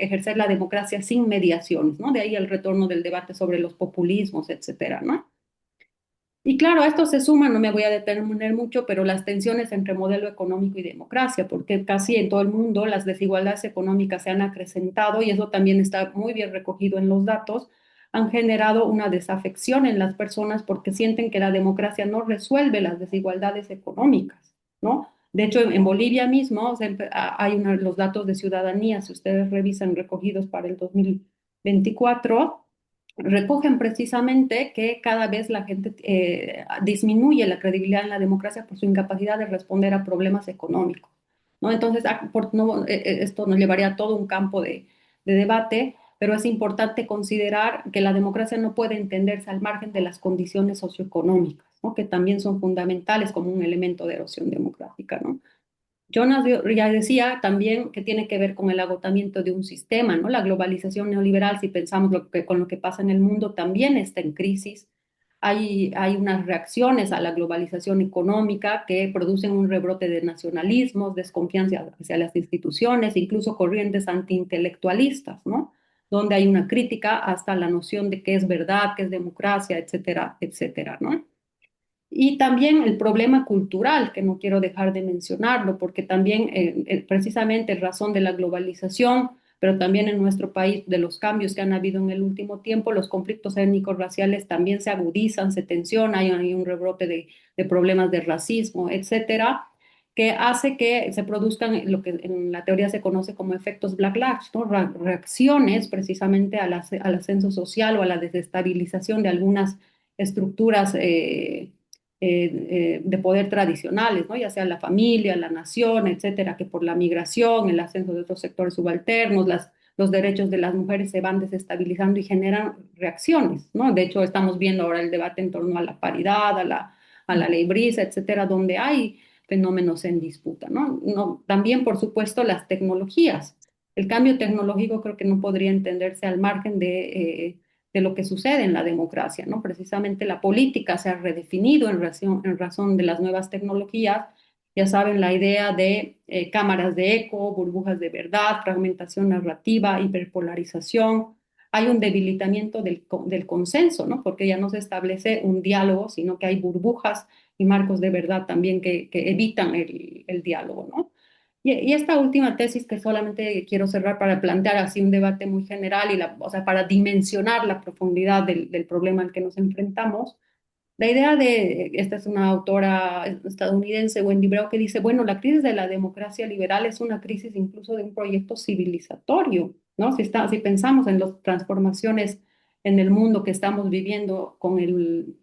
ejercer la democracia sin mediaciones, ¿no? De ahí el retorno del debate sobre los populismos, etcétera, ¿no? Y claro, a esto se suma, no me voy a detener mucho, pero las tensiones entre modelo económico y democracia, porque casi en todo el mundo las desigualdades económicas se han acrecentado y eso también está muy bien recogido en los datos, han generado una desafección en las personas porque sienten que la democracia no resuelve las desigualdades económicas, ¿no? De hecho, en Bolivia mismo hay los datos de ciudadanía, si ustedes revisan recogidos para el 2024, recogen precisamente que cada vez la gente disminuye la credibilidad en la democracia por su incapacidad de responder a problemas económicos, ¿no? Entonces, esto nos llevaría a todo un campo de debate, pero es importante considerar que la democracia no puede entenderse al margen de las condiciones socioeconómicas, ¿no? Que también son fundamentales como un elemento de erosión democrática, ¿no? Jonas ya decía también que tiene que ver con el agotamiento de un sistema, ¿no? La globalización neoliberal, si pensamos con lo que pasa en el mundo, también está en crisis. Hay unas reacciones a la globalización económica que producen un rebrote de nacionalismos, desconfianza hacia las instituciones, incluso corrientes antiintelectualistas, ¿no? Donde hay una crítica hasta la noción de qué es verdad, qué es democracia, etcétera, etcétera, ¿no? Y también el problema cultural, que no quiero dejar de mencionarlo, porque también precisamente en razón de la globalización, pero también en nuestro país de los cambios que han habido en el último tiempo, los conflictos étnicos raciales también se agudizan, se tensionan, hay un rebrote de problemas de racismo, etcétera, que hace que se produzcan lo que en la teoría se conoce como efectos backlash, ¿no? Reacciones precisamente al ascenso social o a la desestabilización de algunas estructuras de poder tradicionales, ¿no? Ya sea la familia, la nación, etcétera, que por la migración, el ascenso de otros sectores subalternos, los derechos de las mujeres se van desestabilizando y generan reacciones, ¿no? De hecho, estamos viendo ahora el debate en torno a la paridad, a la ley Brisa, etcétera, donde hay fenómenos en disputa, ¿no? No, también, por supuesto, las tecnologías. El cambio tecnológico creo que no podría entenderse al margen de lo que sucede en la democracia, ¿no? Precisamente la política se ha redefinido en razón de las nuevas tecnologías. Ya saben, la idea de cámaras de eco, burbujas de verdad, fragmentación narrativa, hiperpolarización. Hay un debilitamiento del consenso, ¿no? Porque ya no se establece un diálogo, sino que hay burbujas y marcos de verdad también que evitan el diálogo, ¿no? Y esta última tesis que solamente quiero cerrar para plantear así un debate muy general o sea, para dimensionar la profundidad del problema al que nos enfrentamos. La idea esta es una autora estadounidense, Wendy Brown, que dice, bueno, la crisis de la democracia liberal es una crisis incluso de un proyecto civilizatorio, ¿no? Si pensamos en las transformaciones en el mundo que estamos viviendo con el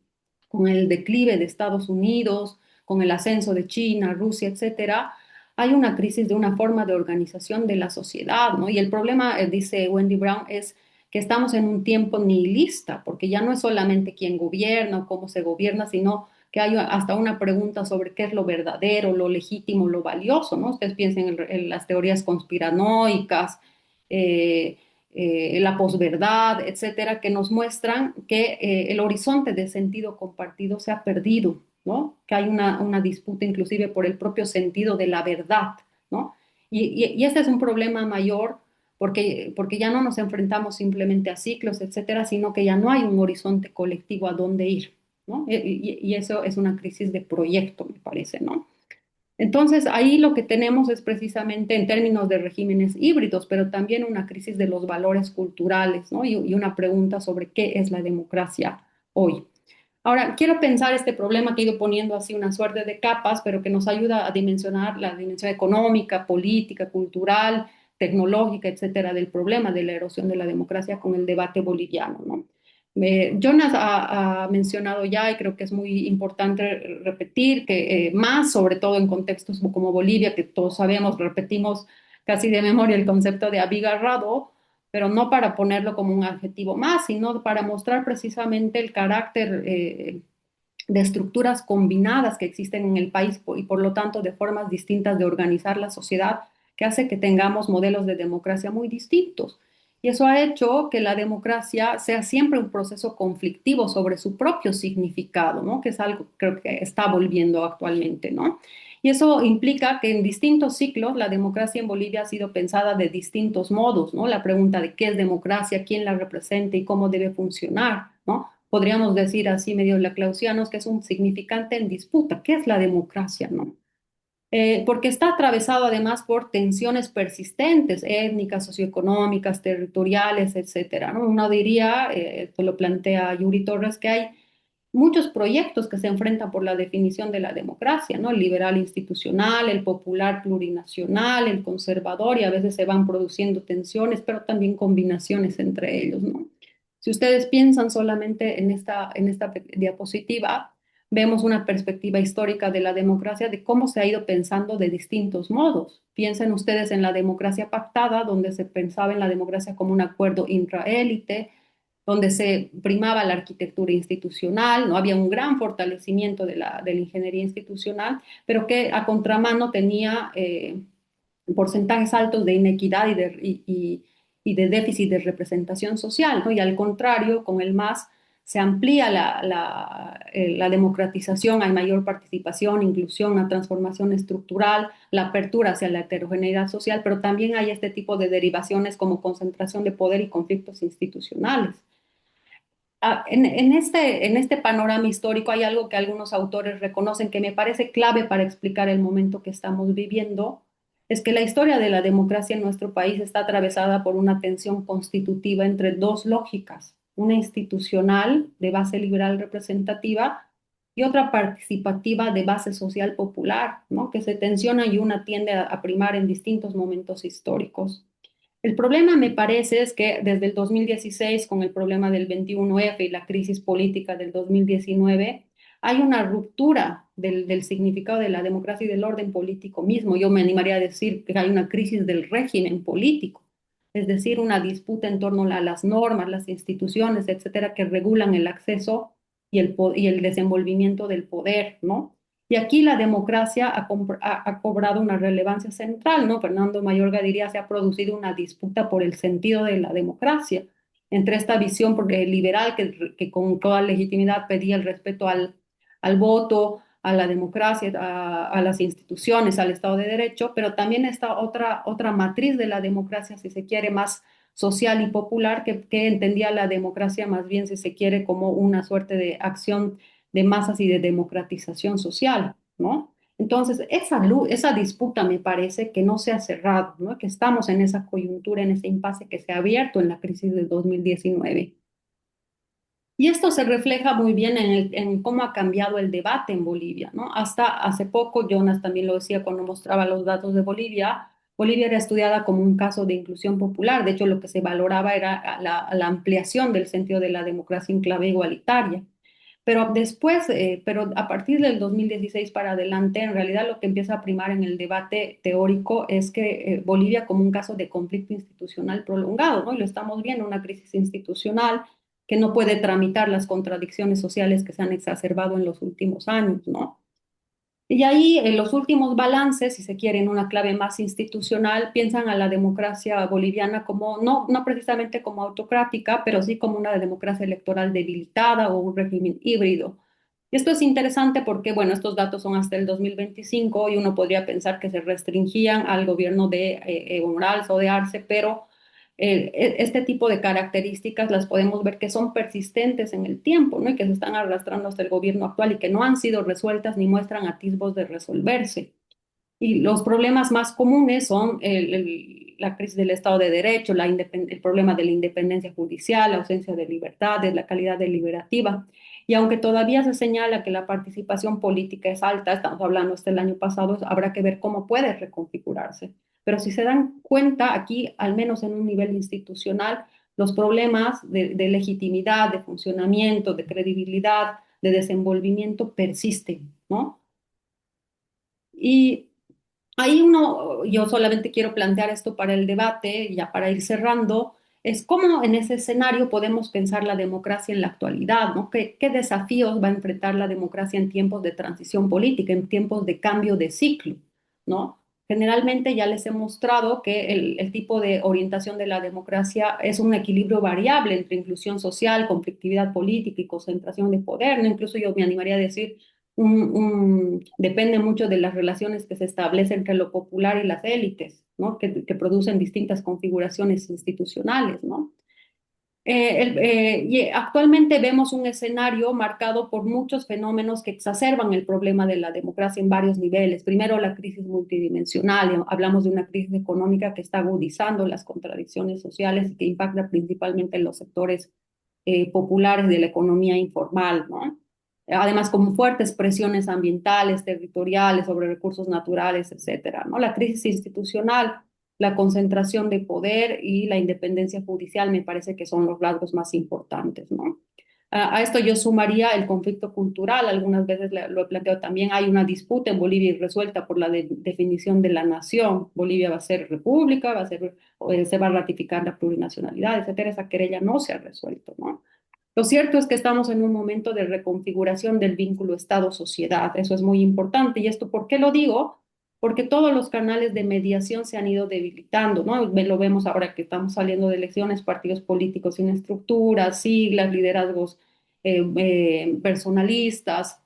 declive de Estados Unidos, con el ascenso de China, Rusia, etcétera, hay una crisis de una forma de organización de la sociedad, ¿no? Y el problema, dice Wendy Brown, es que estamos en un tiempo nihilista, porque ya no es solamente quién gobierna o cómo se gobierna, sino que hay hasta una pregunta sobre qué es lo verdadero, lo legítimo, lo valioso, ¿no? Ustedes piensen en las teorías conspiranoicas, eh, la posverdad, etcétera, que nos muestran que el horizonte de sentido compartido se ha perdido, ¿no? Que hay una disputa inclusive por el propio sentido de la verdad, ¿no? Y este es un problema mayor porque ya no nos enfrentamos simplemente a ciclos, etcétera, sino que ya no hay un horizonte colectivo a dónde ir, ¿no? Y eso es una crisis de proyecto, me parece, ¿no? Entonces, ahí lo que tenemos es precisamente en términos de regímenes híbridos, pero también una crisis de los valores culturales, ¿no? Y una pregunta sobre qué es la democracia hoy. Ahora, quiero pensar este problema que he ido poniendo así una suerte de capas, pero que nos ayuda a dimensionar la dimensión económica, política, cultural, tecnológica, etcétera, del problema de la erosión de la democracia con el debate boliviano, ¿no? Jonas ha mencionado ya, y creo que es muy importante repetir, que más sobre todo en contextos como Bolivia, que todos sabemos, repetimos casi de memoria el concepto de abigarrado, pero no para ponerlo como un adjetivo más, sino para mostrar precisamente el carácter de estructuras combinadas que existen en el país y por lo tanto de formas distintas de organizar la sociedad que hace que tengamos modelos de democracia muy distintos. Y eso ha hecho que la democracia sea siempre un proceso conflictivo sobre su propio significado, ¿no? Que es algo que creo que está volviendo actualmente, ¿no? Y eso implica que en distintos ciclos la democracia en Bolivia ha sido pensada de distintos modos, ¿no? La pregunta de qué es democracia, quién la representa y cómo debe funcionar, ¿no? Podríamos decir así medio laclausianos que es un significante en disputa. ¿Qué es la democracia, no? Porque está atravesado además por tensiones persistentes, étnicas, socioeconómicas, territoriales, etcétera, ¿no? Uno diría, esto lo plantea Yuri Torres, que hay muchos proyectos que se enfrentan por la definición de la democracia, ¿no? El liberal institucional, el popular plurinacional, el conservador, y a veces se van produciendo tensiones, pero también combinaciones entre ellos, ¿no? Si ustedes piensan solamente en esta diapositiva, vemos una perspectiva histórica de la democracia, de cómo se ha ido pensando de distintos modos. Piensen ustedes en la democracia pactada, donde se pensaba en la democracia como un acuerdo intraélite, donde se primaba la arquitectura institucional, no había un gran fortalecimiento de la ingeniería institucional, pero que a contramano tenía porcentajes altos de inequidad y de déficit de representación social, ¿no? Y al contrario, con el MAS se amplía la democratización, hay mayor participación, inclusión, una transformación estructural, la apertura hacia la heterogeneidad social, pero también hay este tipo de derivaciones como concentración de poder y conflictos institucionales. En este panorama histórico hay algo que algunos autores reconocen que me parece clave para explicar el momento que estamos viviendo, es que la historia de la democracia en nuestro país está atravesada por una tensión constitutiva entre dos lógicas, una institucional de base liberal representativa y otra participativa de base social popular, ¿no? Que se tensiona y una tiende a primar en distintos momentos históricos. El problema, me parece, es que desde el 2016, con el problema del 21F y la crisis política del 2019, hay una ruptura del significado de la democracia y del orden político mismo. Yo me animaría a decir que hay una crisis del régimen político, es decir, una disputa en torno a las normas, las instituciones, etcétera, que regulan el acceso y el desenvolvimiento del poder, ¿no? Y aquí la democracia ha cobrado una relevancia central, ¿no? Fernando Mayorga diría, se ha producido una disputa por el sentido de la democracia, entre esta visión liberal que con toda legitimidad pedía el respeto al voto, a la democracia, a las instituciones, al Estado de Derecho, pero también esta otra matriz de la democracia, si se quiere, más social y popular, que entendía la democracia más bien, si se quiere, como una suerte de acción de masas y de democratización social, ¿no? Entonces, esa disputa me parece que no se ha cerrado, ¿no? Que estamos en esa coyuntura, en ese impasse que se ha abierto en la crisis del 2019. Y esto se refleja muy bien en cómo ha cambiado el debate en Bolivia, ¿no? Hasta hace poco, Jonas también lo decía cuando mostraba los datos de Bolivia, Bolivia era estudiada como un caso de inclusión popular. De hecho, lo que se valoraba era la ampliación del sentido de la democracia en clave igualitaria. Pero después, pero a partir del 2016 para adelante, en realidad lo que empieza a primar en el debate teórico es que Bolivia como un caso de conflicto institucional prolongado, ¿no? Y lo estamos viendo, una crisis institucional que no puede tramitar las contradicciones sociales que se han exacerbado en los últimos años, ¿no? Y ahí, en los últimos balances, si se quiere, en una clave más institucional, piensan a la democracia boliviana como, no precisamente como autocrática, pero sí como una democracia electoral debilitada o un régimen híbrido. Y esto es interesante porque, bueno, estos datos son hasta el 2025 y uno podría pensar que se restringían al gobierno de Evo Morales o de Arce, pero este tipo de características las podemos ver que son persistentes en el tiempo, ¿no? Y que se están arrastrando hasta el gobierno actual y que no han sido resueltas ni muestran atisbos de resolverse. Y los problemas más comunes son la crisis del Estado de Derecho, el problema de la independencia judicial, la ausencia de libertades, la calidad deliberativa. Y aunque todavía se señala que la participación política es alta, estamos hablando hasta el año pasado, habrá que ver cómo puede reconfigurarse. Pero si se dan cuenta, aquí, al menos en un nivel institucional, los problemas de legitimidad, de funcionamiento, de credibilidad, de desenvolvimiento persisten, ¿no? Y ahí yo solamente quiero plantear esto para el debate, ya para ir cerrando, es cómo en ese escenario podemos pensar la democracia en la actualidad, ¿no? ¿Qué desafíos va a enfrentar la democracia en tiempos de transición política, en tiempos de cambio de ciclo, ¿no? Generalmente ya les he mostrado que el tipo de orientación de la democracia es un equilibrio variable entre inclusión social, conflictividad política y concentración de poder, ¿no? Incluso yo me animaría a decir depende mucho de las relaciones que se establecen entre lo popular y las élites, ¿no? Que producen distintas configuraciones institucionales, ¿no? Y actualmente vemos un escenario marcado por muchos fenómenos que exacerban el problema de la democracia en varios niveles. Primero, la crisis multidimensional. Hablamos de una crisis económica que está agudizando las contradicciones sociales y que impacta principalmente en los sectores populares de la economía informal, ¿no? Además, con fuertes presiones ambientales, territoriales, sobre recursos naturales, etcétera, ¿no? La crisis institucional, la concentración de poder y la independencia judicial me parece que son los rasgos más importantes, ¿no? A esto yo sumaría el conflicto cultural. Algunas veces lo he planteado también. Hay una disputa en Bolivia irresuelta por la definición de la nación. Bolivia va a ser república, se va a ratificar la plurinacionalidad, etcétera. Esa querella no se ha resuelto, ¿no? Lo cierto es que estamos en un momento de reconfiguración del vínculo Estado-sociedad. Eso es muy importante. ¿Y esto por qué lo digo? Porque todos los canales de mediación se han ido debilitando, ¿no? Lo vemos ahora que estamos saliendo de elecciones, partidos políticos sin estructuras, siglas, liderazgos personalistas,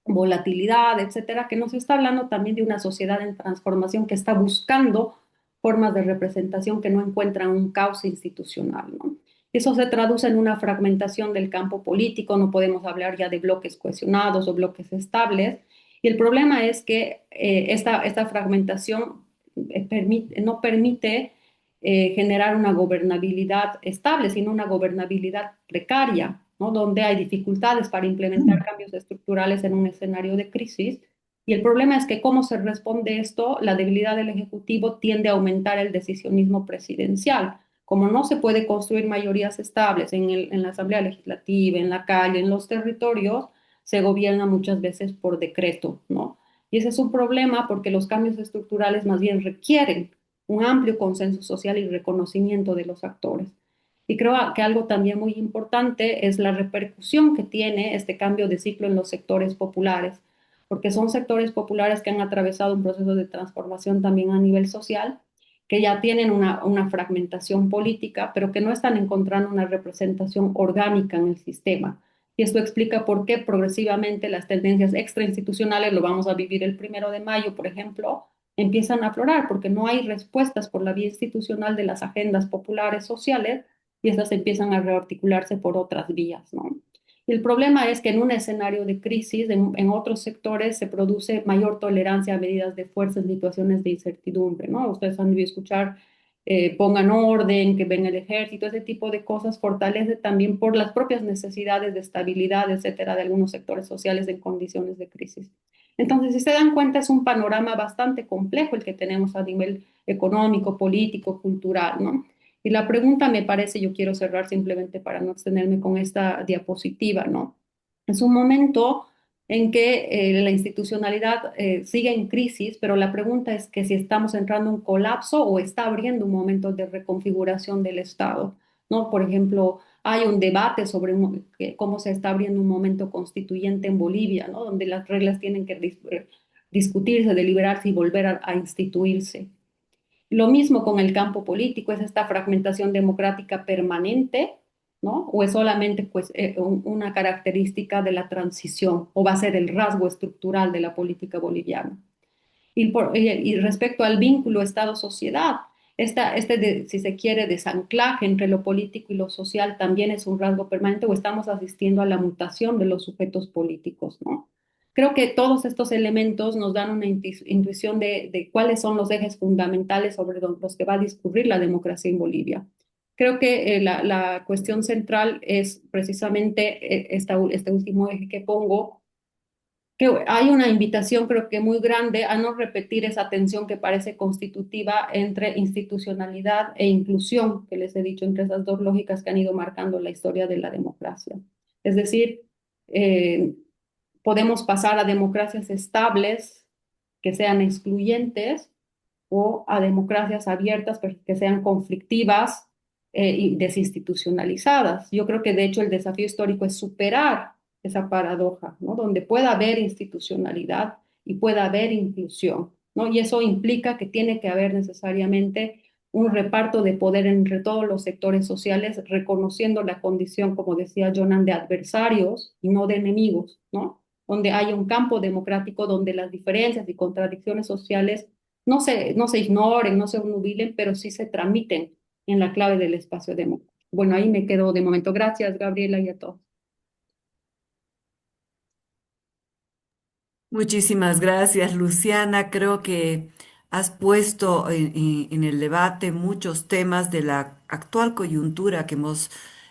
volatilidad, etcétera, que nos está hablando también de una sociedad en transformación que está buscando formas de representación que no encuentran un cauce institucional, ¿no? Eso se traduce en una fragmentación del campo político, no podemos hablar ya de bloques cohesionados o bloques estables, y el problema es que esta fragmentación no permite generar una gobernabilidad estable, sino una gobernabilidad precaria, ¿no? Donde hay dificultades para implementar cambios estructurales en un escenario de crisis. Y el problema es que cómo se responde esto, la debilidad del Ejecutivo tiende a aumentar el decisionismo presidencial. Como no se puede construir mayorías estables en la Asamblea Legislativa, en la calle, en los territorios, se gobierna muchas veces por decreto, ¿no? Y ese es un problema porque los cambios estructurales más bien requieren un amplio consenso social y reconocimiento de los actores. Y creo que algo también muy importante es la repercusión que tiene este cambio de ciclo en los sectores populares, porque son sectores populares que han atravesado un proceso de transformación también a nivel social, que ya tienen una fragmentación política, pero que no están encontrando una representación orgánica en el sistema. Y esto explica por qué progresivamente las tendencias extrainstitucionales, lo vamos a vivir el 1 de mayo, por ejemplo, empiezan a aflorar, porque no hay respuestas por la vía institucional de las agendas populares sociales y estas empiezan a rearticularse por otras vías, ¿no? Y el problema es que en un escenario de crisis, en otros sectores, se produce mayor tolerancia a medidas de fuerza en situaciones de incertidumbre, ¿no? Ustedes han debido escuchar, pongan orden, que ven el ejército, ese tipo de cosas fortalece también por las propias necesidades de estabilidad, etcétera, de algunos sectores sociales en condiciones de crisis. Entonces, si se dan cuenta, es un panorama bastante complejo el que tenemos a nivel económico, político, cultural, ¿no? Y la pregunta me parece, yo quiero cerrar simplemente para no extenderme con esta diapositiva, ¿no? Es un momento en que la institucionalidad sigue en crisis, pero la pregunta es que si estamos entrando en un colapso o está abriendo un momento de reconfiguración del Estado, ¿no? Por ejemplo, hay un debate sobre cómo se está abriendo un momento constituyente en Bolivia, ¿no? Donde las reglas tienen que discutirse, deliberarse y volver a instituirse. Lo mismo con el campo político, es esta fragmentación democrática permanente, ¿no? O es solamente pues, una característica de la transición, o va a ser el rasgo estructural de la política boliviana. Y respecto al vínculo Estado-sociedad, si se quiere, desanclaje entre lo político y lo social también es un rasgo permanente o estamos asistiendo a la mutación de los sujetos políticos, ¿no? Creo que todos estos elementos nos dan una intuición de cuáles son los ejes fundamentales sobre los que va a discurrir la democracia en Bolivia. Creo que la cuestión central es precisamente este último eje que pongo, que hay una invitación creo que muy grande a no repetir esa tensión que parece constitutiva entre institucionalidad e inclusión, que les he dicho, entre esas dos lógicas que han ido marcando la historia de la democracia. Es decir, eh, podemos pasar a democracias estables que sean excluyentes o a democracias abiertas pero que sean conflictivas y desinstitucionalizadas. Yo creo que de hecho el desafío histórico es superar esa paradoja, ¿no? Donde pueda haber institucionalidad y pueda haber inclusión, ¿no? Y eso implica que tiene que haber necesariamente un reparto de poder entre todos los sectores sociales, reconociendo la condición, como decía Jonan, de adversarios y no de enemigos, ¿no? Donde haya un campo democrático donde las diferencias y contradicciones sociales no se ignoren, no se obnubilen, pero sí se tramiten en la clave del espacio democrático. Bueno, ahí me quedo de momento. Gracias, Gabriela, y a todos. Muchísimas gracias, Luciana. Creo que has puesto en el debate muchos temas de la actual coyuntura que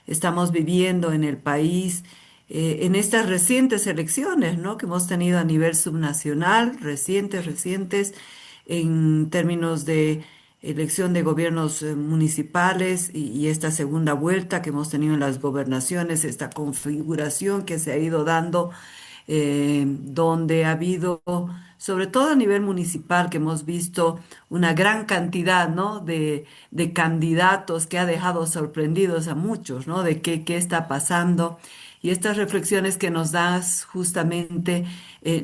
estamos viviendo en el país, en estas recientes elecciones, ¿no? Que hemos tenido a nivel subnacional, recientes, en términos de elección de gobiernos municipales y esta segunda vuelta que hemos tenido en las gobernaciones, esta configuración que se ha ido dando, donde ha habido, sobre todo a nivel municipal, que hemos visto una gran cantidad, ¿no? de candidatos que ha dejado sorprendidos a muchos, ¿no? De qué está pasando. Y estas reflexiones que nos das justamente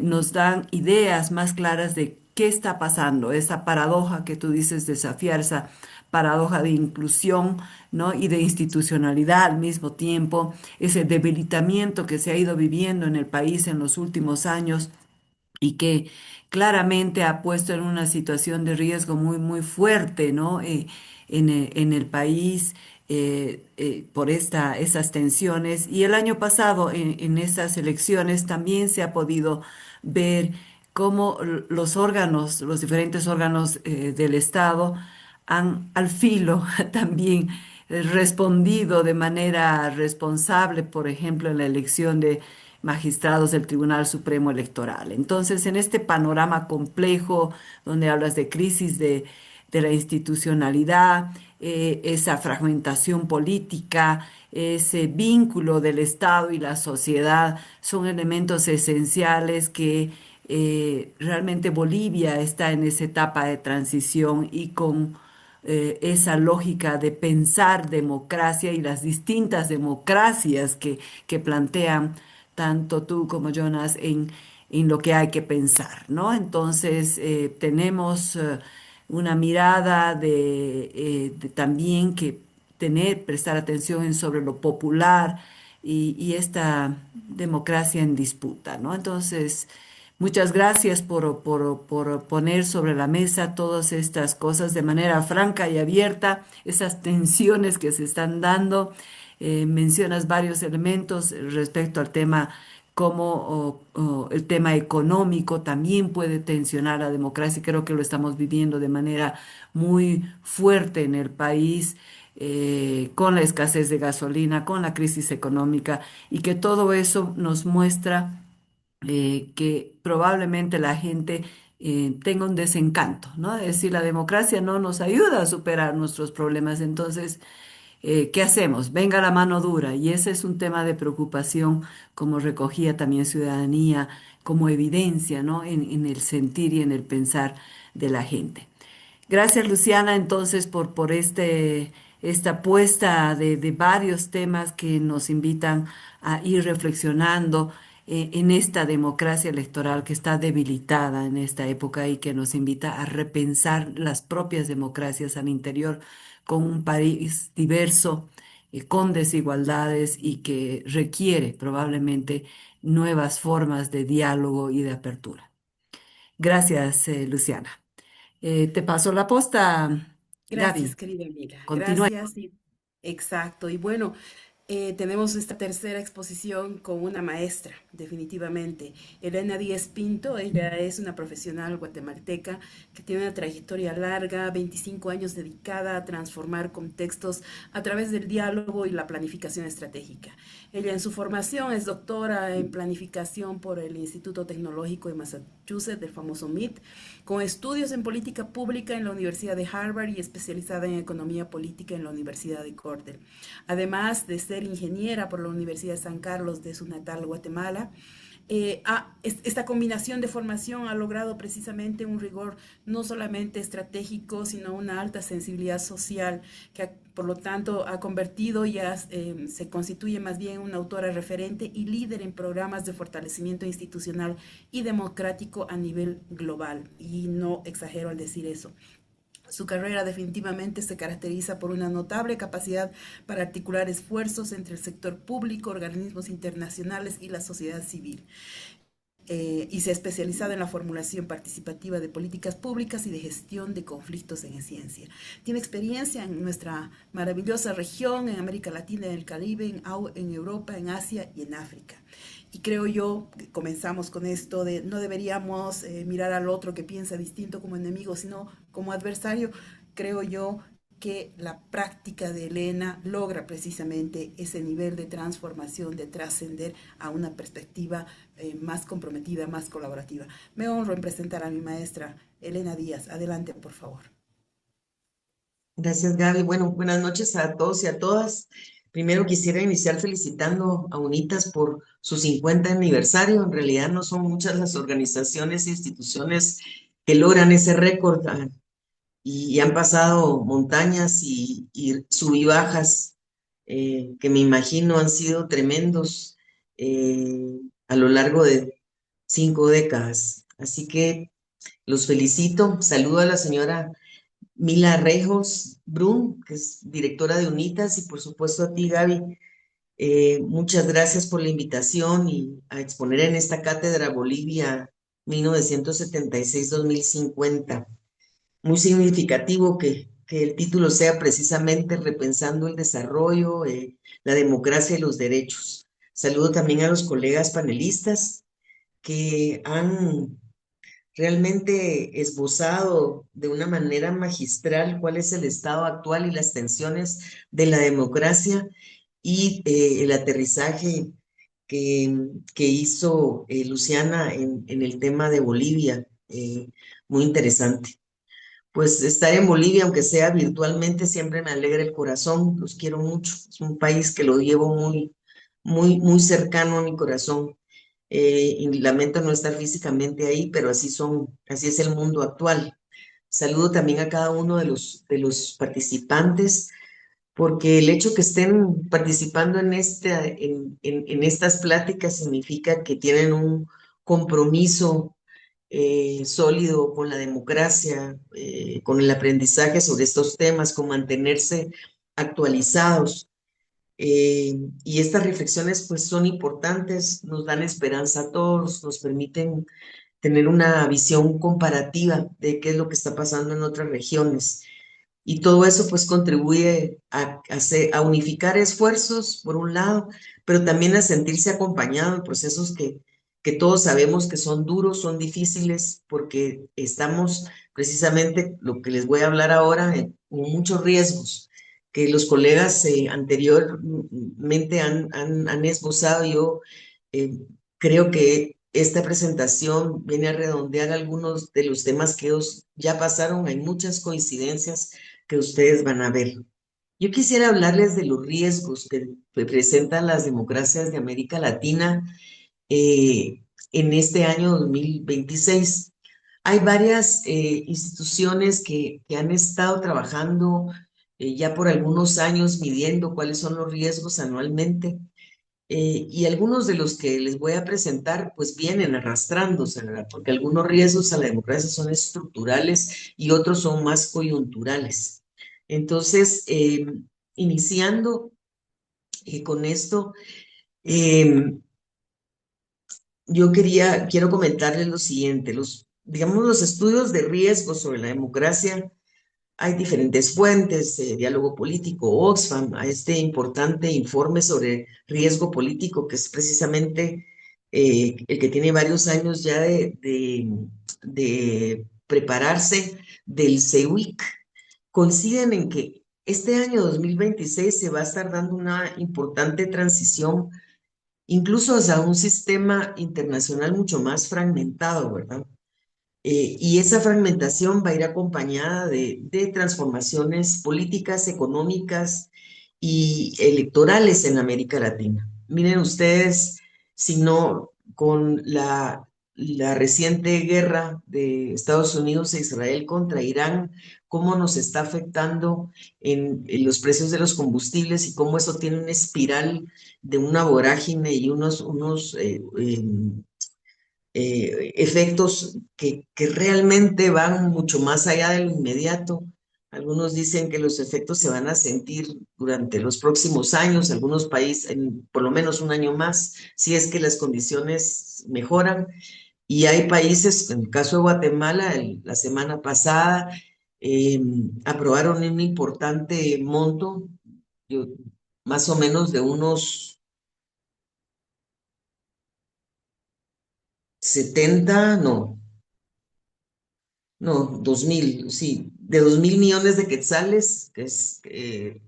nos dan ideas más claras de qué está pasando, esa paradoja que tú dices, desafiar esa paradoja de inclusión, ¿no? Y de institucionalidad al mismo tiempo, ese debilitamiento que se ha ido viviendo en el país en los últimos años y que claramente ha puesto en una situación de riesgo muy, muy fuerte, ¿no? En el país por esas tensiones. Y el año pasado, en estas elecciones, también se ha podido ver cómo los órganos, los diferentes órganos del Estado han al filo también respondido de manera responsable, por ejemplo, en la elección de magistrados del Tribunal Supremo Electoral. Entonces, en este panorama complejo, donde hablas de crisis de la institucionalidad, esa fragmentación política, ese vínculo del Estado y la sociedad, son elementos esenciales que realmente Bolivia está en esa etapa de transición y con esa lógica de pensar democracia y las distintas democracias que plantean tanto tú como Jonas en lo que hay que pensar, ¿no? Entonces, tenemos una mirada de también que prestar atención sobre lo popular y esta democracia en disputa, ¿no? Entonces, muchas gracias por poner sobre la mesa todas estas cosas de manera franca y abierta, esas tensiones que se están dando. Mencionas varios elementos respecto al tema, como el tema económico también puede tensionar la democracia. Creo que lo estamos viviendo de manera muy fuerte en el país. Con la escasez de gasolina, con la crisis económica, y que todo eso nos muestra que probablemente la gente tenga un desencanto, ¿no? Es decir, la democracia no nos ayuda a superar nuestros problemas, entonces, ¿qué hacemos? Venga la mano dura, y ese es un tema de preocupación, como recogía también Ciudadanía, como evidencia, ¿no? En el sentir y en el pensar de la gente. Gracias, Luciana, entonces, por esta puesta de varios temas que nos invitan a ir reflexionando en esta democracia electoral que está debilitada en esta época y que nos invita a repensar las propias democracias al interior con un país diverso, con desigualdades y que requiere probablemente nuevas formas de diálogo y de apertura. Gracias, Luciana. Te paso la posta, Gracias, Gaby. querida amiga. Continúa. Gracias. Y, exacto. Y bueno, tenemos esta tercera exposición con una maestra, definitivamente. Elena Díaz Pinto, ella es una profesional guatemalteca que tiene una trayectoria larga, 25 años dedicada a transformar contextos a través del diálogo y la planificación estratégica. Ella en su formación es doctora en planificación por el Instituto Tecnológico de Massachusetts, del famoso MIT, con estudios en política pública en la Universidad de Harvard y especializada en economía política en la Universidad de Cornell. Además de ser ingeniera por la Universidad de San Carlos de su natal Guatemala, esta combinación de formación ha logrado precisamente un rigor no solamente estratégico, sino una alta sensibilidad social, que por lo tanto ha convertido se constituye más bien una autora referente y líder en programas de fortalecimiento institucional y democrático a nivel global. Y no exagero al decir eso. Su carrera definitivamente se caracteriza por una notable capacidad para articular esfuerzos entre el sector público, organismos internacionales y la sociedad civil. Y se ha especializado en la formulación participativa de políticas públicas y de gestión de conflictos en ciencia. Tiene experiencia en nuestra maravillosa región, en América Latina, en el Caribe, en Europa, en Asia y en África. Y creo yo, que comenzamos con esto de no deberíamos mirar al otro que piensa distinto como enemigo, sino como adversario. Creo yo que la práctica de Elena logra precisamente ese nivel de transformación, de trascender a una perspectiva más comprometida, más colaborativa. Me honro en presentar a mi maestra Elena Díaz. Adelante, por favor. Gracias, Gaby. Bueno, buenas noches a todos y a todas. Primero quisiera iniciar felicitando a UNITAS por su 50 aniversario. En realidad no son muchas las organizaciones e instituciones que logran ese récord, y han pasado montañas y sub y bajas, que me imagino han sido tremendos, a lo largo de 5 décadas. Así que los felicito. Saludo a la señora Mila Rejos Brun, que es directora de UNITAS, y por supuesto a ti, Gaby. Muchas gracias por la invitación y a exponer en esta cátedra Bolivia 1976-2050. Muy significativo que el título sea precisamente Repensando el Desarrollo, la democracia y los derechos. Saludo también a los colegas panelistas que han realmente esbozado de una manera magistral cuál es el estado actual y las tensiones de la democracia, y el aterrizaje que hizo Luciana en el tema de Bolivia. Muy interesante. Pues estar en Bolivia, aunque sea virtualmente, siempre me alegra el corazón. Los quiero mucho. Es un país que lo llevo muy cercano a mi corazón. Y lamento no estar físicamente ahí, pero así es el mundo actual. Saludo también a cada uno de los participantes, porque el hecho que estén participando en estas pláticas significa que tienen un compromiso sólido con la democracia, con el aprendizaje sobre estos temas, con mantenerse actualizados. Y estas reflexiones pues son importantes, nos dan esperanza a todos, nos permiten tener una visión comparativa de qué es lo que está pasando en otras regiones. Y todo eso pues contribuye a unificar esfuerzos, por un lado, pero también a sentirse acompañado en procesos que todos sabemos que son duros, son difíciles, porque estamos precisamente, lo que les voy a hablar ahora, con muchos riesgos que los colegas anteriormente han esbozado. Yo eh, creo que esta presentación viene a redondear algunos de los temas que ellos ya pasaron. Hay muchas coincidencias que ustedes van a ver. Yo quisiera hablarles de los riesgos que presentan las democracias de América Latina, eh, en este año 2026. Hay varias instituciones que han estado trabajando ya por algunos años, midiendo cuáles son los riesgos anualmente. Y algunos de los que les voy a presentar pues vienen arrastrándose, ¿verdad? Porque algunos riesgos a la democracia son estructurales y otros son más coyunturales. Entonces, iniciando con esto, eh, quiero comentarles lo siguiente. Digamos, los estudios de riesgo sobre la democracia, hay diferentes fuentes: Diálogo Político, Oxfam, a este importante informe sobre riesgo político, que es precisamente el que tiene varios años ya de prepararse, del CEWIC. Coinciden en que este año 2026 se va a estar dando una importante transición, incluso hacia un sistema internacional mucho más fragmentado, ¿verdad? Y esa fragmentación va a ir acompañada de transformaciones políticas, económicas y electorales en América Latina. Miren ustedes, si no, con la reciente guerra de Estados Unidos e Israel contra Irán, cómo nos está afectando en los precios de los combustibles, y cómo eso tiene una espiral de una vorágine y efectos que realmente van mucho más allá de lo inmediato. Algunos dicen que los efectos se van a sentir durante los próximos años, algunos países en por lo menos un año más, si es que las condiciones mejoran. Y hay países, en el caso de Guatemala, la semana pasada aprobaron un importante monto, yo- más o menos de unos 70, no, 2.000, sí, de 2.000 millones de quetzales, que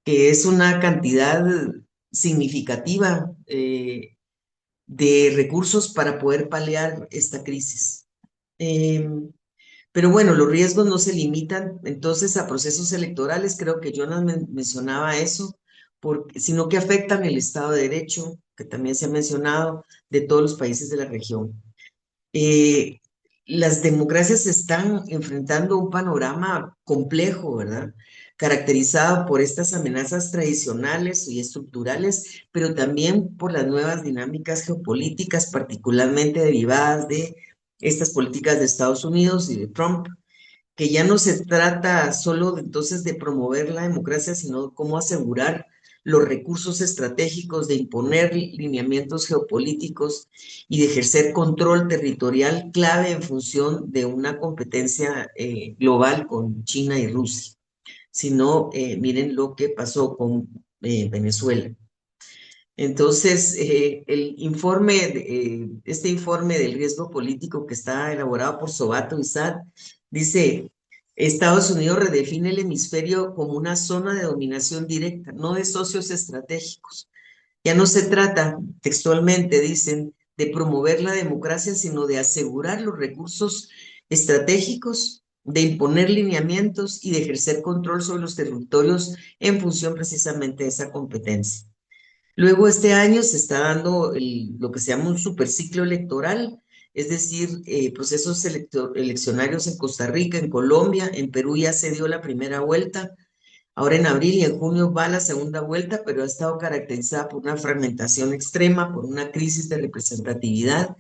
es una cantidad significativa de recursos para poder paliar esta crisis. Em, Pero bueno, los riesgos no se limitan entonces a procesos electorales, creo que Jonas mencionaba eso, sino que afectan el Estado de Derecho, que también se ha mencionado, de todos los países de la región. Eh, las democracias están enfrentando un panorama complejo, ¿verdad? Caracterizado por estas amenazas tradicionales y estructurales, pero también por las nuevas dinámicas geopolíticas, particularmente derivadas de estas políticas de Estados Unidos y de Trump, que ya no se trata solo entonces de promover la democracia, sino cómo asegurar los recursos estratégicos, de imponer lineamientos geopolíticos y de ejercer control territorial clave en función de una competencia global con China y Rusia. Si no, miren lo que pasó con Venezuela. Entonces, este informe del riesgo político que está elaborado por Sobato y SAD dice, Estados Unidos redefine el hemisferio como una zona de dominación directa, no de socios estratégicos. Ya no se trata, textualmente dicen, de promover la democracia, sino de asegurar los recursos estratégicos, de imponer lineamientos y de ejercer control sobre los territorios en función precisamente de esa competencia. Luego este año se está dando lo que se llama un superciclo electoral, es decir, procesos eleccionarios en Costa Rica, en Colombia, en Perú ya se dio la primera vuelta, ahora en abril y en junio va la segunda vuelta, pero ha estado caracterizada por una fragmentación extrema, por una crisis de representatividad,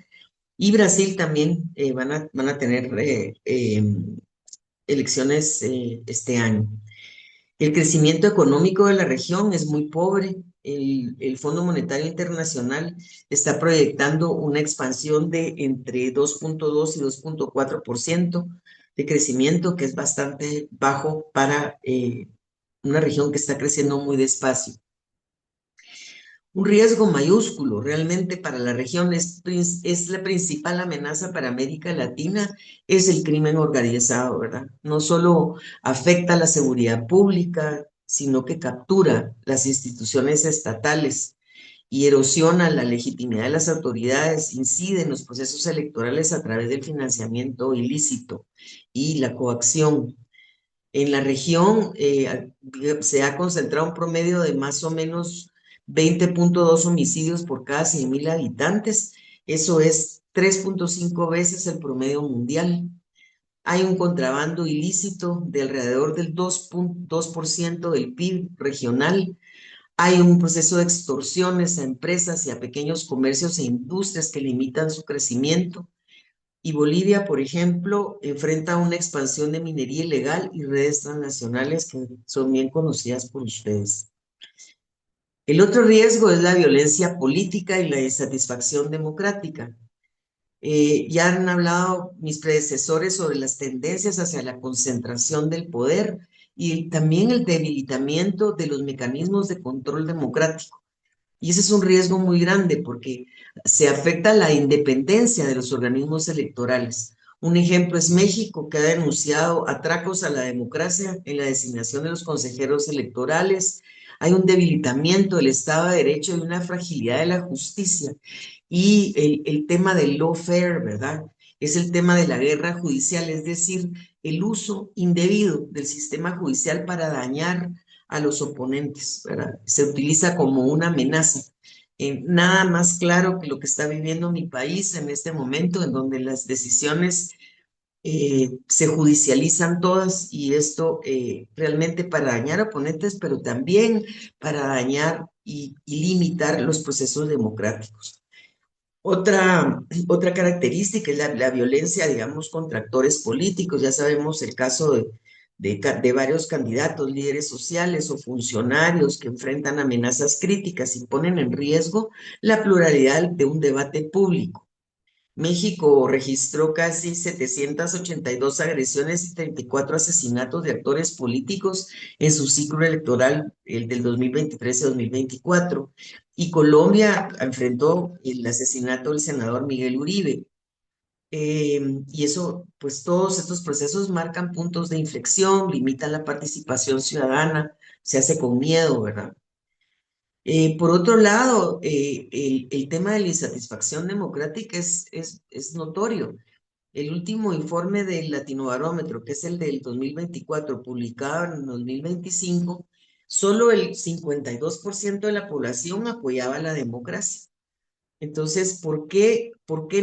y Brasil también van a tener elecciones este año. El crecimiento económico de la región es muy pobre. El Fondo Monetario Internacional está proyectando una expansión de entre 2.2 y 2.4% de crecimiento, que es bastante bajo para una región que está creciendo muy despacio. Un riesgo mayúsculo realmente para la región es la principal amenaza para América Latina, es el crimen organizado, ¿verdad? No solo afecta a la seguridad pública, sino que captura las instituciones estatales y erosiona la legitimidad de las autoridades, incide en los procesos electorales a través del financiamiento ilícito y la coacción. En la región se ha concentrado un promedio de más o menos 20.2 homicidios por cada 100.000 habitantes. Eso es 3.5 veces el promedio mundial. Hay un contrabando ilícito de alrededor del 2.2% del PIB regional. Hay un proceso de extorsiones a empresas y a pequeños comercios e industrias que limitan su crecimiento. Y Bolivia, por ejemplo, enfrenta una expansión de minería ilegal y redes transnacionales que son bien conocidas por ustedes. El otro riesgo es la violencia política y la insatisfacción democrática. Ya han hablado mis predecesores sobre las tendencias hacia la concentración del poder y también el debilitamiento de los mecanismos de control democrático. Y ese es un riesgo muy grande porque se afecta la independencia de los organismos electorales. Un ejemplo es México, que ha denunciado atracos a la democracia en la designación de los consejeros electorales. Hay un debilitamiento del Estado de Derecho y una fragilidad de la justicia. Y el tema del lawfare, ¿verdad? Es el tema de la guerra judicial, es decir, el uso indebido del sistema judicial para dañar a los oponentes, ¿verdad? Se utiliza como una amenaza. Nada más claro que lo que está viviendo mi país en este momento, en donde las decisiones se judicializan todas y esto realmente para dañar oponentes, pero también para dañar y limitar los procesos democráticos. Otra característica es la violencia, digamos, contra actores políticos. Ya sabemos el caso de varios candidatos, líderes sociales o funcionarios que enfrentan amenazas críticas y ponen en riesgo la pluralidad de un debate público. México registró casi 782 agresiones y 34 asesinatos de actores políticos en su ciclo electoral, el del 2023 y 2024. Y Colombia enfrentó el asesinato del senador Miguel Uribe. Y eso, pues todos estos procesos marcan puntos de inflexión, limitan la participación ciudadana, se hace con miedo, ¿verdad? Por otro lado, el tema de la insatisfacción democrática es notorio. El último informe del Latinobarómetro, que es el del 2024, publicado en 2025, solo el 52% de la población apoyaba la democracia. Entonces, por qué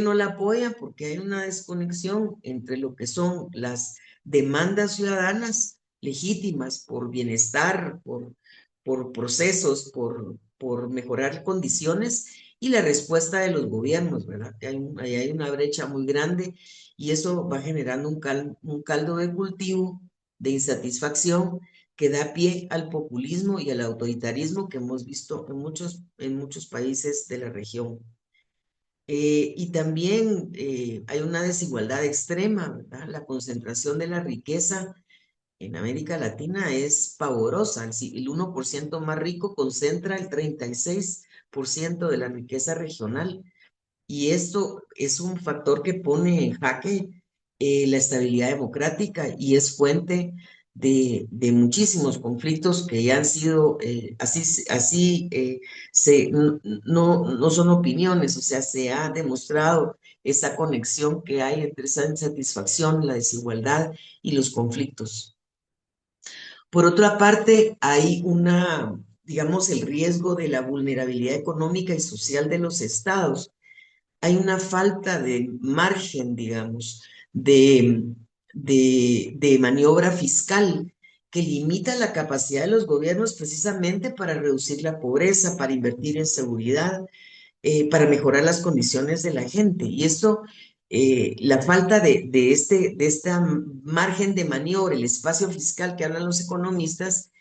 no la apoyan? Porque hay una desconexión entre lo que son las demandas ciudadanas legítimas por bienestar, por procesos, por mejorar condiciones y la respuesta de los gobiernos, ¿verdad? Que ahí hay una brecha muy grande y eso va generando un caldo de cultivo de insatisfacción que da pie al populismo y al autoritarismo que hemos visto en muchos países de la región. Y también hay una desigualdad extrema, ¿verdad? La concentración de la riqueza en América Latina es pavorosa. El 1% más rico concentra el 36% de la riqueza regional. Y esto es un factor que pone en jaque la estabilidad democrática y es fuente de muchísimos conflictos que ya han sido, no son opiniones, o sea, se ha demostrado esa conexión que hay entre esa insatisfacción, la desigualdad y los conflictos. Por otra parte, hay digamos, el riesgo de la vulnerabilidad económica y social de los estados. Hay una falta de margen, digamos, de maniobra fiscal que limita la capacidad de los gobiernos precisamente para reducir la pobreza, para invertir en seguridad, para mejorar las condiciones de la gente. Y esto, la falta de este margen de maniobra, el espacio fiscal que hablan los economistas,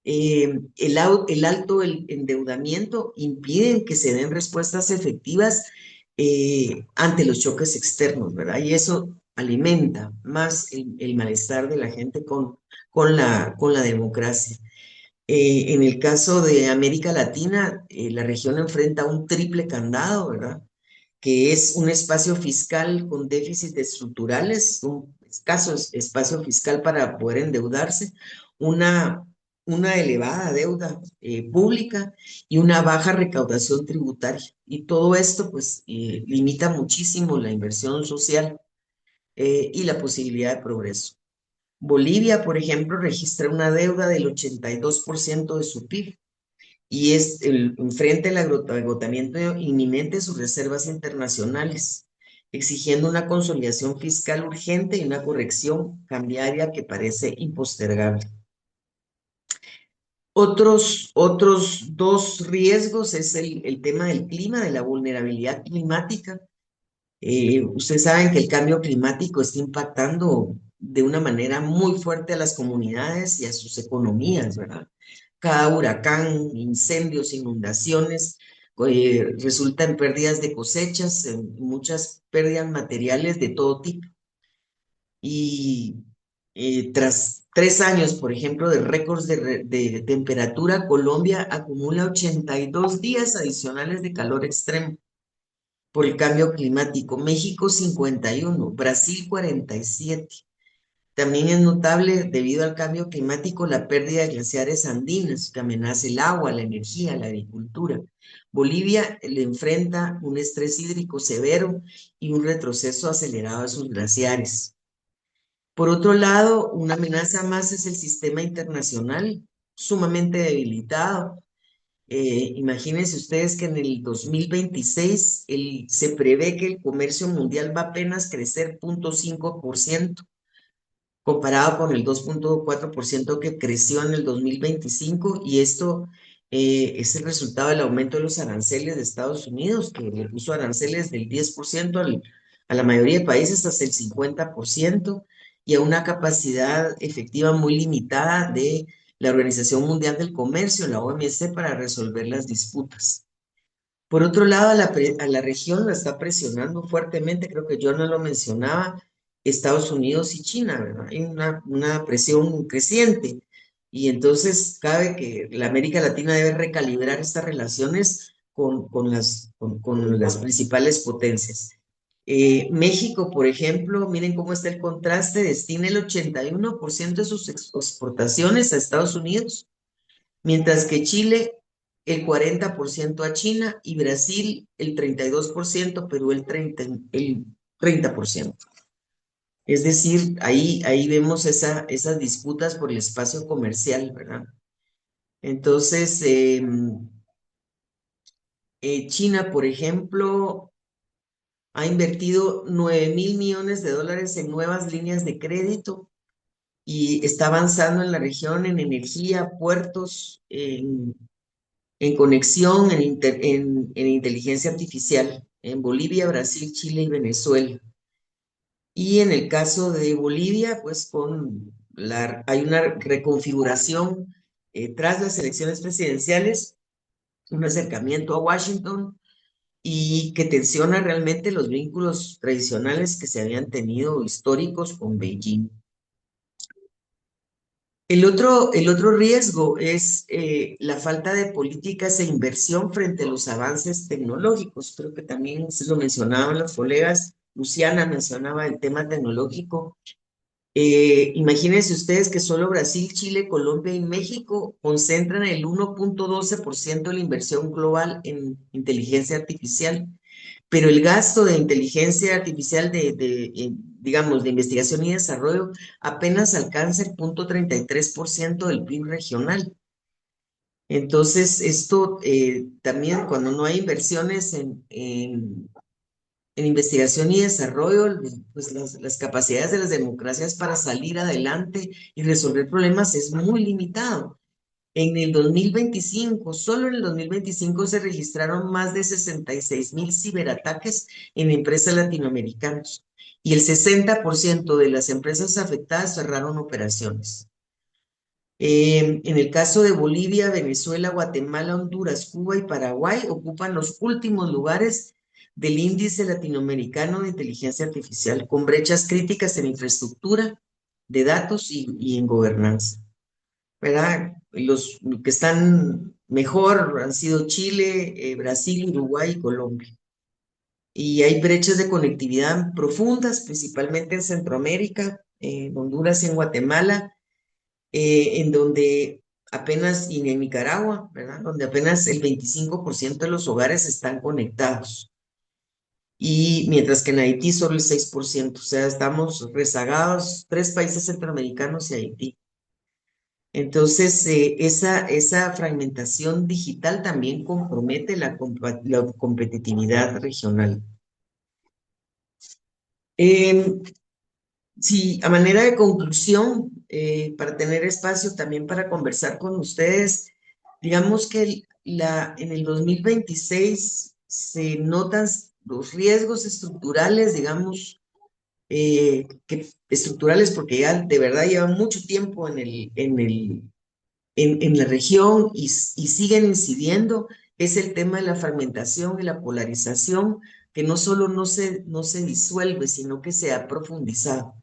el alto endeudamiento impiden que se den respuestas efectivas ante los choques externos, ¿verdad? Y eso alimenta más el malestar de la gente con la democracia. En el caso de América Latina, la región enfrenta un triple candado, ¿verdad? Que es un espacio fiscal con déficits estructurales, un escaso espacio fiscal para poder endeudarse, una, una elevada deuda pública y una baja recaudación tributaria. Y todo esto, pues, limita muchísimo la inversión social y la posibilidad de progreso. Bolivia, por ejemplo, registra una deuda del 82% de su PIB y enfrenta el agotamiento inminente de sus reservas internacionales, exigiendo una consolidación fiscal urgente y una corrección cambiaria que parece impostergable. Otros dos riesgos es el tema del clima, de la vulnerabilidad climática. Ustedes saben que el cambio climático está impactando de una manera muy fuerte a las comunidades y a sus economías, ¿verdad? Cada huracán, incendios, inundaciones, resulta en pérdidas de cosechas, en muchas pérdidas materiales de todo tipo. Y tras 3 años, por ejemplo, de récords de temperatura, Colombia acumula 82 días adicionales de calor extremo por el cambio climático. México 51, Brasil 47. También es notable, debido al cambio climático, la pérdida de glaciares andinos que amenaza el agua, la energía, la agricultura. Bolivia le enfrenta un estrés hídrico severo y un retroceso acelerado de sus glaciares. Por otro lado, una amenaza más es el sistema internacional, sumamente debilitado. Imagínense ustedes que en el 2026 se prevé que el comercio mundial va a apenas crecer 0,5%, comparado con el 2,4% que creció en el 2025, y esto es el resultado del aumento de los aranceles de Estados Unidos, que le puso aranceles del 10% a la mayoría de países hasta el 50%, y a una capacidad efectiva muy limitada de la Organización Mundial del Comercio, la OMC, para resolver las disputas. Por otro lado, a la región la está presionando fuertemente, creo que yo no lo mencionaba, Estados Unidos y China, ¿verdad? Hay una presión creciente y entonces cabe que la América Latina debe recalibrar estas relaciones con las principales potencias. México, por ejemplo, miren cómo está el contraste, destina el 81% de sus exportaciones a Estados Unidos, mientras que Chile el 40% a China y Brasil el 32%, Perú el 30%. Es decir, ahí vemos esas disputas por el espacio comercial, ¿verdad? Entonces, China, por ejemplo, ha invertido 9.000 millones de dólares en nuevas líneas de crédito y está avanzando en la región en energía, puertos, en conexión, en inteligencia artificial, en Bolivia, Brasil, Chile y Venezuela. Y en el caso de Bolivia, pues hay una reconfiguración tras las elecciones presidenciales, un acercamiento a Washington y que tensiona realmente los vínculos tradicionales que se habían tenido históricos con Beijing. El otro riesgo es la falta de políticas e inversión frente a los avances tecnológicos. Creo que también se lo mencionaban los colegas. Luciana mencionaba el tema tecnológico. Imagínense ustedes que solo Brasil, Chile, Colombia y México concentran el 1.12% de la inversión global en inteligencia artificial, pero el gasto de inteligencia artificial digamos, de investigación y desarrollo apenas alcanza el 0.33% del PIB regional. Entonces, esto también cuando no hay inversiones en investigación y desarrollo, pues las capacidades de las democracias para salir adelante y resolver problemas es muy limitado. En el 2025, solo en el 2025 se registraron más de 66.000 ciberataques en empresas latinoamericanas y el 60% de las empresas afectadas cerraron operaciones. En el caso de Bolivia, Venezuela, Guatemala, Honduras, Cuba y Paraguay ocupan los últimos lugares del índice latinoamericano de inteligencia artificial, con brechas críticas en infraestructura de datos y en gobernanza, ¿verdad? Los que están mejor han sido Chile, Brasil, Uruguay y Colombia. Y hay brechas de conectividad profundas, principalmente en Centroamérica, en Honduras y en Guatemala, en donde apenas, y en Nicaragua, ¿verdad? Donde apenas el 25% de los hogares están conectados. Y mientras que en Haití solo el 6%, o sea, estamos rezagados, 3 países centroamericanos y Haití. Entonces, esa fragmentación digital también compromete la competitividad regional. Em, Sí, a manera de conclusión, para tener espacio también para conversar con ustedes, digamos que en el 2026 se notan los riesgos estructurales, digamos, estructurales porque ya de verdad llevan mucho tiempo en la región y siguen incidiendo, es el tema de la fragmentación y la polarización, que no solo no se disuelve, sino que se ha profundizado,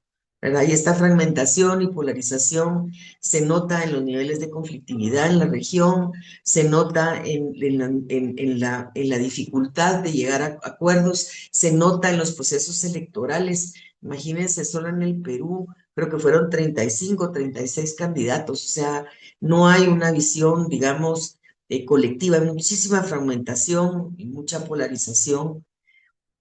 ¿verdad? Y esta fragmentación y polarización se nota en los niveles de conflictividad en la región, se nota en la dificultad de llegar a acuerdos, se nota en los procesos electorales. Imagínense, solo en el Perú, creo que fueron 35, 36 candidatos, o sea, no hay una visión, digamos, colectiva, hay muchísima fragmentación y mucha polarización.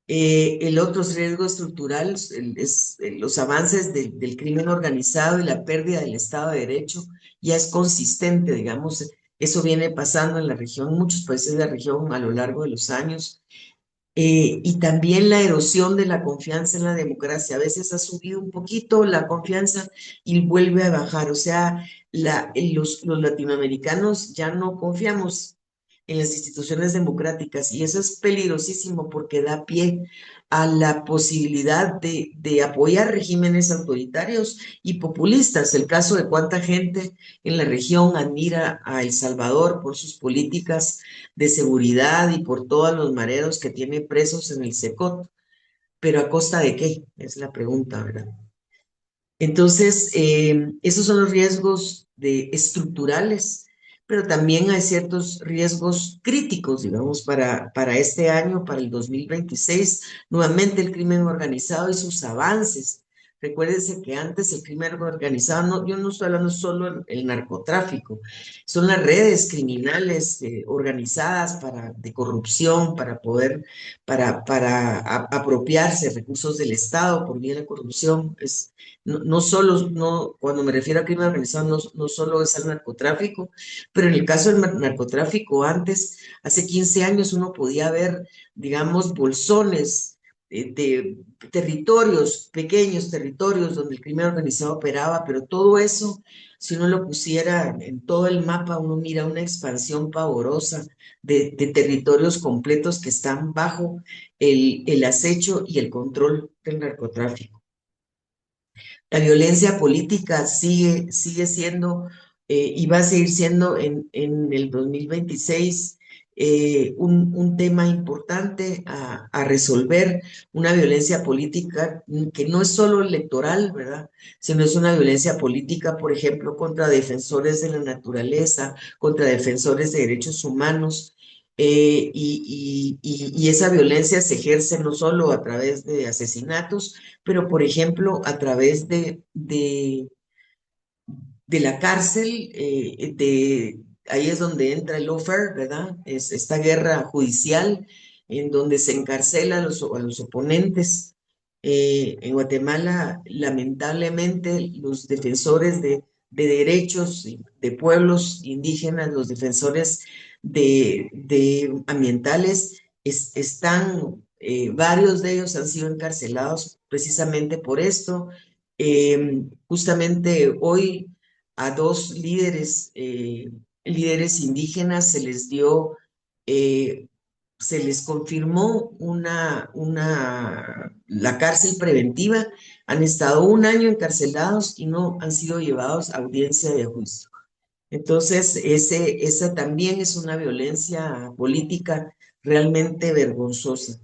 El otro riesgo estructural es los avances del crimen organizado y la pérdida del Estado de Derecho ya es consistente, digamos, eso viene pasando en la región, muchos países de la región a lo largo de los años. Y también la erosión de la confianza en la democracia. A veces ha subido un poquito la confianza y vuelve a bajar. O sea, los latinoamericanos ya no confiamos en las instituciones democráticas y eso es peligrosísimo porque da pie a la posibilidad de apoyar regímenes autoritarios y populistas. El caso de cuánta gente en la región admira a El Salvador por sus políticas de seguridad y por todos los mareros que tiene presos en el SECOT, pero ¿a costa de qué? Es la pregunta, ¿verdad? Entonces, esos son los riesgos estructurales, pero también hay ciertos riesgos críticos, digamos, para este año, para el 2026. Nuevamente el crimen organizado y sus avances Recuérdense que antes el crimen organizado, no, yo no estoy hablando solo del narcotráfico, son las redes criminales organizadas de corrupción para poder, apropiarse de recursos del Estado por vía de la corrupción. No solo, no, cuando me refiero a crimen organizado, no solo es al narcotráfico, pero en el caso del narcotráfico, antes, hace 15 años, uno podía ver, digamos, bolsones de territorios, pequeños territorios donde el crimen organizado operaba, pero todo eso, si uno lo pusiera en todo el mapa, uno mira una expansión pavorosa de territorios completos que están bajo el acecho y el control del narcotráfico. La violencia política sigue siendo y va a seguir siendo en el 2026 un tema importante a resolver, una violencia política que no es solo electoral, ¿verdad? Sino es una violencia política, por ejemplo, contra defensores de la naturaleza, contra defensores de derechos humanos. Y esa violencia se ejerce no solo a través de asesinatos, pero por ejemplo a través de la cárcel, ahí es donde entra el lawfare, ¿verdad? Es esta guerra judicial en donde se encarcela a los oponentes. En Guatemala, lamentablemente, los defensores de derechos de pueblos indígenas, los defensores de ambientales, varios de ellos han sido encarcelados precisamente por esto. Justamente hoy a dos líderes indígenas eh, se les confirmó la cárcel preventiva. Han estado un año encarcelados y no han sido llevados a audiencia de juicio. Entonces, esa también es una violencia política realmente vergonzosa.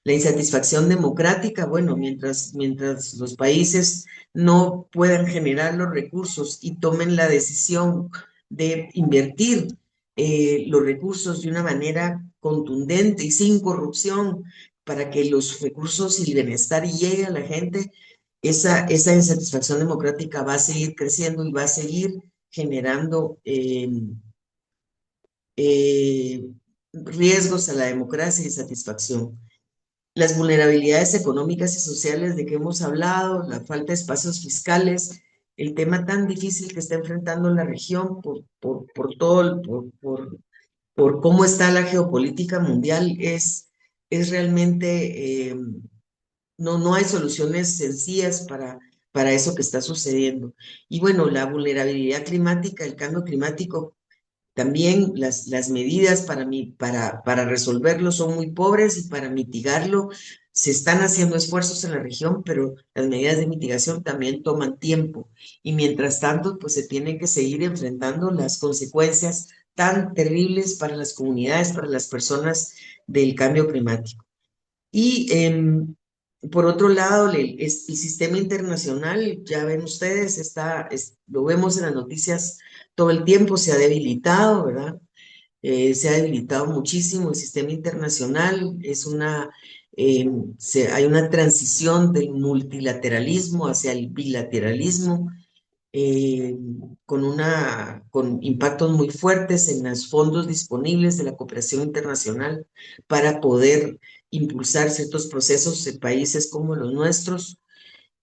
La insatisfacción democrática, bueno, mientras los países no puedan generar los recursos y tomen la decisión de invertir los recursos de una manera contundente y sin corrupción para que los recursos y el bienestar llegue a la gente, esa insatisfacción democrática va a seguir creciendo y va a seguir generando eh, riesgos a la democracia y satisfacción. Las vulnerabilidades económicas y sociales de que hemos hablado, la falta de espacios fiscales, el tema tan difícil que está enfrentando la región por todo, por cómo está la geopolítica mundial, es realmente, no hay soluciones sencillas para eso que está sucediendo. Y bueno, la vulnerabilidad climática, el cambio climático también las medidas para resolverlo son muy pobres y para mitigarlo se están haciendo esfuerzos en la región, pero las medidas de mitigación también toman tiempo. Y mientras tanto, pues se tienen que seguir enfrentando las consecuencias tan terribles para las comunidades, para las personas del cambio climático. Y por otro lado, el sistema internacional, ya ven ustedes, lo vemos en las noticias todo el tiempo, se ha debilitado, ¿verdad? Se ha debilitado muchísimo el sistema internacional, hay una transición del multilateralismo hacia el bilateralismo, eh, con impactos muy fuertes en los fondos disponibles de la cooperación internacional para poder impulsar ciertos procesos en países como los nuestros.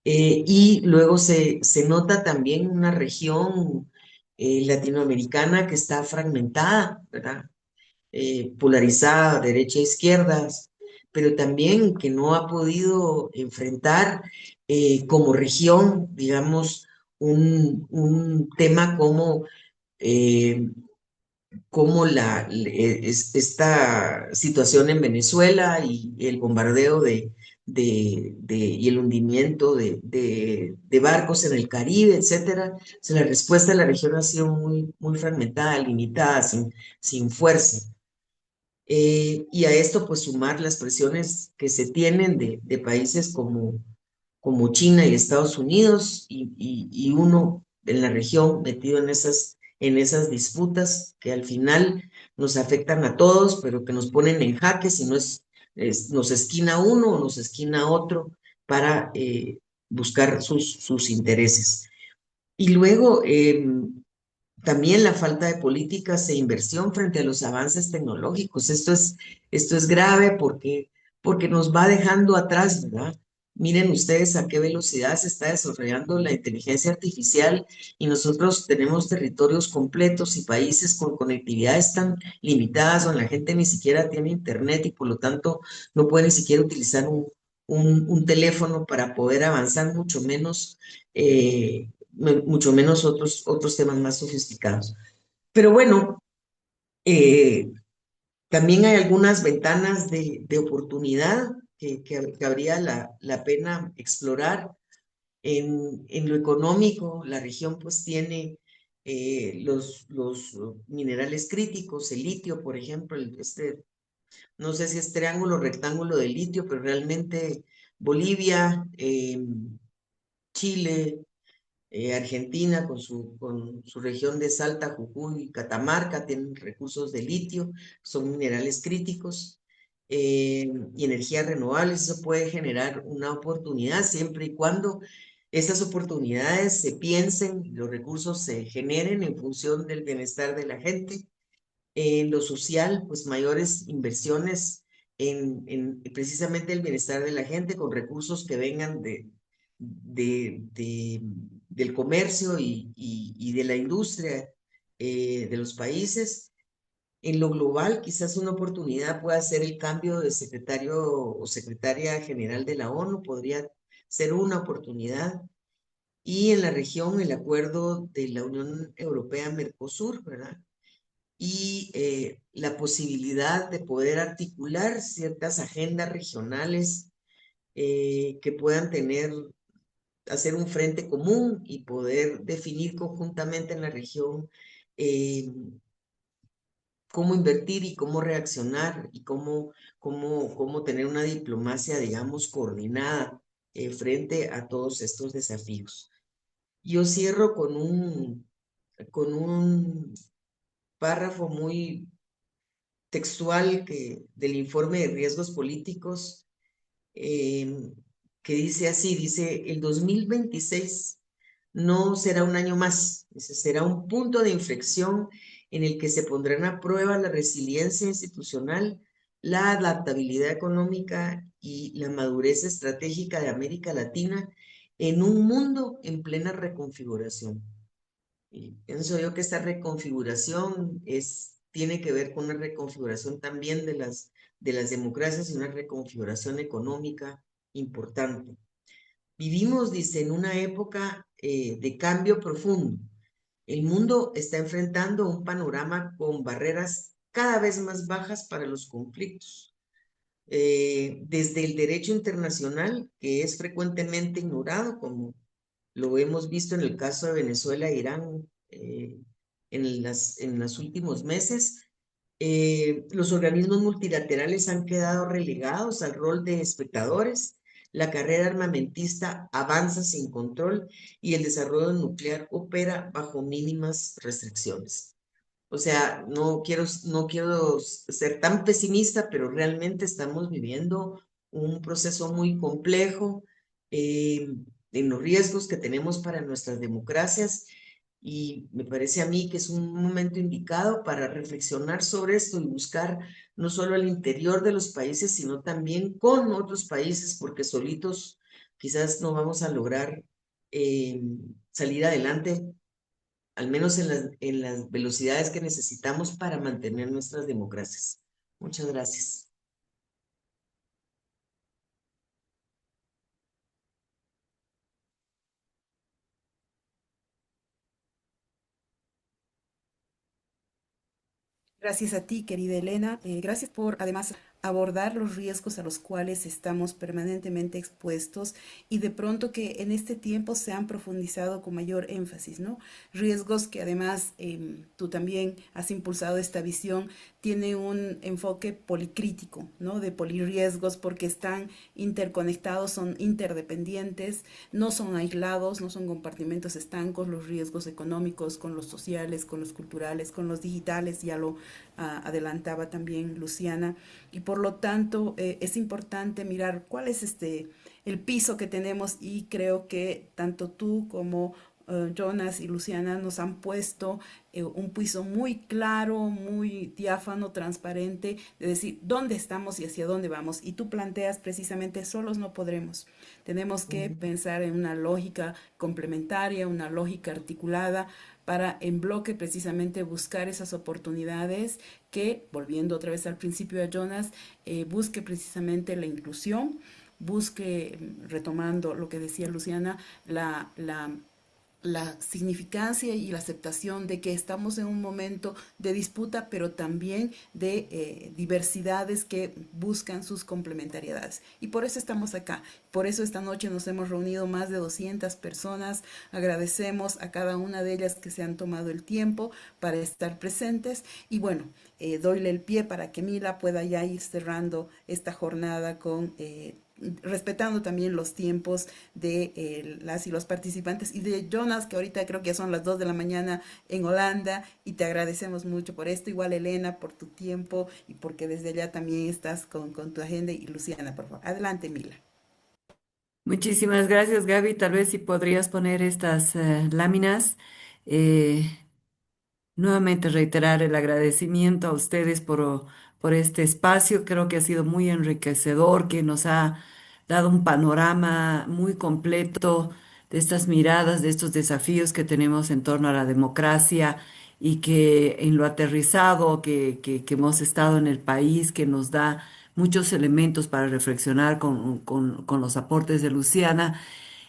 Y luego se nota también una región latinoamericana que está fragmentada, ¿verdad? Polarizada, derecha e izquierda, pero también que no ha podido enfrentar como región, digamos, un tema eh, como esta situación en Venezuela y el bombardeo y el hundimiento de barcos en el Caribe, etcétera. O sea, la respuesta de la región ha sido muy fragmentada, limitada, sin fuerza. Y a esto, pues sumar las presiones que se tienen de países como China y Estados Unidos, y uno en la región metido en esas disputas que al final nos afectan a todos, pero que nos ponen en jaque si no nos esquina uno o nos esquina otro para buscar sus intereses. Y luego, también la falta de políticas e inversión frente a los avances tecnológicos. Esto es grave porque nos va dejando atrás, ¿verdad? Miren ustedes a qué velocidad se está desarrollando la inteligencia artificial y nosotros tenemos territorios completos y países con conectividades tan limitadas donde la gente ni siquiera tiene internet y por lo tanto no puede ni siquiera utilizar un teléfono para poder avanzar, mucho menos otros temas más sofisticados. Pero bueno, eh, también hay algunas ventanas de oportunidad que habría la pena explorar. En lo económico, la región pues tiene los minerales críticos, el litio, por ejemplo, no sé si es triángulo o rectángulo de litio, pero realmente Bolivia, Chile, Argentina con su región de Salta, Jujuy y Catamarca tienen recursos de litio, son minerales críticos y energías renovables. Eso puede generar una oportunidad siempre y cuando esas oportunidades se piensen, los recursos se generen en función del bienestar de la gente. En lo social, pues mayores inversiones en precisamente el bienestar de la gente con recursos que vengan del comercio y de la industria de los países. En lo global, quizás una oportunidad pueda ser el cambio de secretario o secretaria general de la ONU, podría ser una oportunidad. Y en la región, el acuerdo de la Unión Europea-Mercosur, ¿verdad? Y la posibilidad de poder articular ciertas agendas regionales que puedan hacer un frente común y poder definir conjuntamente en la región eh, cómo invertir y cómo reaccionar y cómo tener una diplomacia, digamos, coordinada frente a todos estos desafíos. Yo cierro con un párrafo muy textual del informe de riesgos políticos eh, que dice así, dice, el 2026 no será un año más, dice, será un punto de inflexión en el que se pondrán a prueba la resiliencia institucional, la adaptabilidad económica y la madurez estratégica de América Latina en un mundo en plena reconfiguración. Y pienso yo que esta reconfiguración tiene que ver con una reconfiguración también de las democracias y una reconfiguración económica importante. Vivimos, dice, en una época de cambio profundo. El mundo está enfrentando un panorama con barreras cada vez más bajas para los conflictos. Desde el derecho internacional, que es frecuentemente ignorado, como lo hemos visto en el caso de Venezuela e Irán en los últimos meses. Los organismos multilaterales han quedado relegados al rol de espectadores. La carrera armamentista avanza sin control y el desarrollo nuclear opera bajo mínimas restricciones. O sea, no quiero ser tan pesimista, pero realmente estamos viviendo un proceso muy complejo eh, en los riesgos que tenemos para nuestras democracias y me parece a mí que es un momento indicado para reflexionar sobre esto y buscar no solo al interior de los países, sino también con otros países, porque solitos quizás no vamos a lograr eh, salir adelante al menos en las velocidades que necesitamos para mantener nuestras democracias. Muchas gracias. Gracias a ti, querida Elena. Gracias por además abordar los riesgos a los cuales estamos permanentemente expuestos y de pronto que en este tiempo se han profundizado con mayor énfasis, ¿no? Riesgos que además tú también has impulsado esta visión, tiene un enfoque policrítico, ¿no? De polirriesgos porque están interconectados, son interdependientes, no son aislados, no son compartimentos estancos, los riesgos económicos con los sociales, con los culturales, con los digitales, ya lo adelantaba también Luciana, y por lo tanto es importante mirar cuál es el piso que tenemos y creo que tanto tú como Jonas y Luciana nos han puesto un piso muy claro, muy diáfano, transparente, de decir dónde estamos y hacia dónde vamos. Y tú planteas precisamente, solos no podremos. Tenemos que Ujú. pensar en una lógica complementaria, una lógica articulada para en bloque precisamente buscar esas oportunidades que, volviendo otra vez al principio de Jonas, busque precisamente la inclusión, busque, retomando lo que decía Luciana, la significancia y la aceptación de que estamos en un momento de disputa, pero también de diversidades que buscan sus complementariedades. Y por eso estamos acá. Por eso esta noche nos hemos reunido más de 200 personas. Agradecemos a cada una de ellas que se han tomado el tiempo para estar presentes. Y bueno, doyle el pie para que Mila pueda ya ir cerrando esta jornada con respetando también los tiempos de las y los participantes y de Jonas, que ahorita creo que ya son las 2 de la mañana en Holanda, y te agradecemos mucho por esto. Igual Elena, por tu tiempo y porque desde allá también estás con tu agenda. Y Luciana, por favor. Adelante, Mila. Muchísimas gracias, Gaby. Tal vez si podrías poner estas láminas. Eh, Nuevamente reiterar el agradecimiento a ustedes por este espacio. Creo que ha sido muy enriquecedor, que nos ha dado un panorama muy completo de estas miradas, de estos desafíos que tenemos en torno a la democracia y que en lo aterrizado que hemos estado en el país, que nos da muchos elementos para reflexionar con los aportes de Luciana.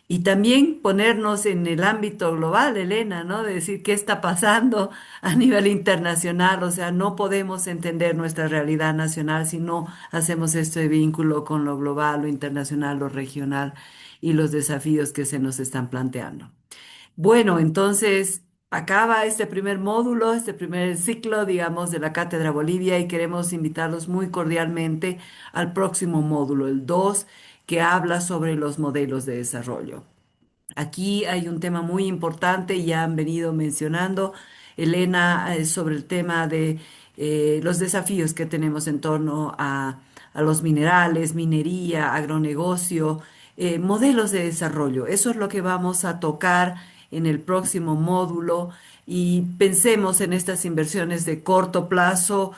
Y también ponernos en el ámbito global, Elena, ¿no? De decir qué está pasando a nivel internacional. O sea, no podemos entender nuestra realidad nacional si no hacemos este vínculo con lo global, lo internacional, lo regional y los desafíos que se nos están planteando. Bueno, entonces acaba este primer módulo, este primer ciclo, digamos, de la Cátedra Bolivia, y queremos invitarlos muy cordialmente al próximo módulo, el 2, que habla sobre los modelos de desarrollo. Aquí hay un tema muy importante, ya han venido mencionando, Elena, sobre el tema de los desafíos que tenemos en torno a los minerales, minería, agronegocio, modelos de desarrollo. Eso es lo que vamos a tocar en el próximo módulo, y pensemos en estas inversiones de corto plazo,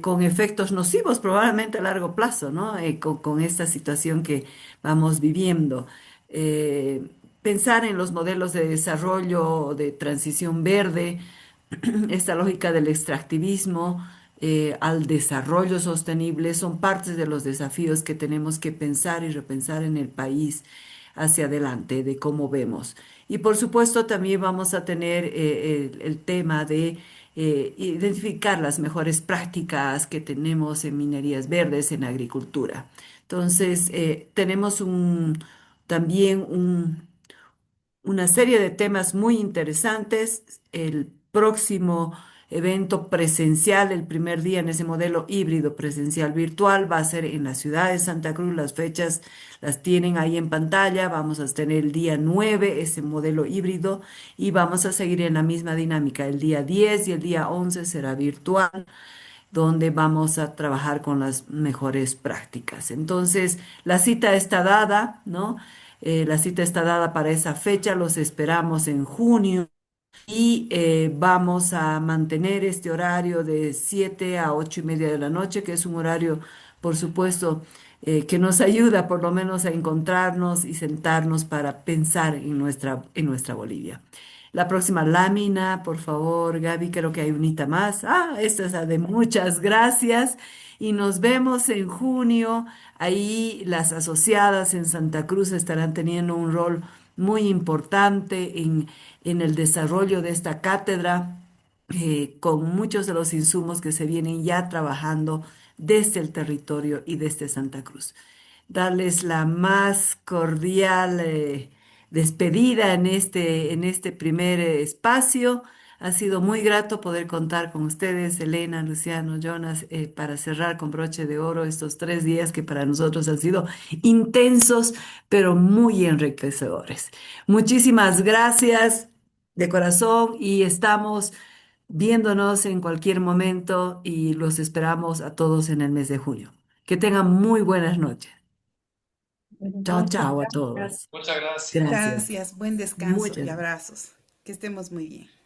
con efectos nocivos probablemente a largo plazo, ¿no? Con esta situación que vamos viviendo. Eh, Pensar en los modelos de desarrollo de transición verde, esta lógica del extractivismo al desarrollo sostenible, son partes de los desafíos que tenemos que pensar y repensar en el país hacia adelante, de cómo vemos. Y por supuesto también vamos a tener el tema de identificar las mejores prácticas que tenemos en minerías verdes, en agricultura. Entonces, tenemos también una serie de temas muy interesantes. El próximo evento presencial, el primer día en ese modelo híbrido presencial virtual, va a ser en la ciudad de Santa Cruz. Las fechas las tienen ahí en pantalla. Vamos a tener el día 9 ese modelo híbrido, y vamos a seguir en la misma dinámica. El día 10 y el día 11 será virtual, donde vamos a trabajar con las mejores prácticas. Entonces, la cita está dada, ¿no? La cita está dada para esa fecha, los esperamos en junio, y vamos a mantener este horario de 7 a 8:30 de la noche, que es un horario, por supuesto, que nos ayuda por lo menos a encontrarnos y sentarnos para pensar en nuestra Bolivia. La próxima lámina, por favor, Gaby, creo que hay unita más. Ah, esta es la de muchas gracias. Y nos vemos en junio. Ahí las asociadas en Santa Cruz estarán teniendo un rol muy importante en el desarrollo de esta cátedra, con muchos de los insumos que se vienen ya trabajando desde el territorio y desde Santa Cruz. Darles la más cordial despedida en este primer espacio. Ha sido muy grato poder contar con ustedes, Elena, Luciano, Jonas, para cerrar con broche de oro estos 3 días que para nosotros han sido intensos, pero muy enriquecedores. Muchísimas gracias de corazón, y estamos viéndonos en cualquier momento, y los esperamos a todos en el mes de junio. Que tengan muy buenas noches. Pues Chao, entonces, chao a gracias. todos. Muchas gracias. Gracias. Gracias, buen descanso y Muchas. abrazos. Que estemos muy bien.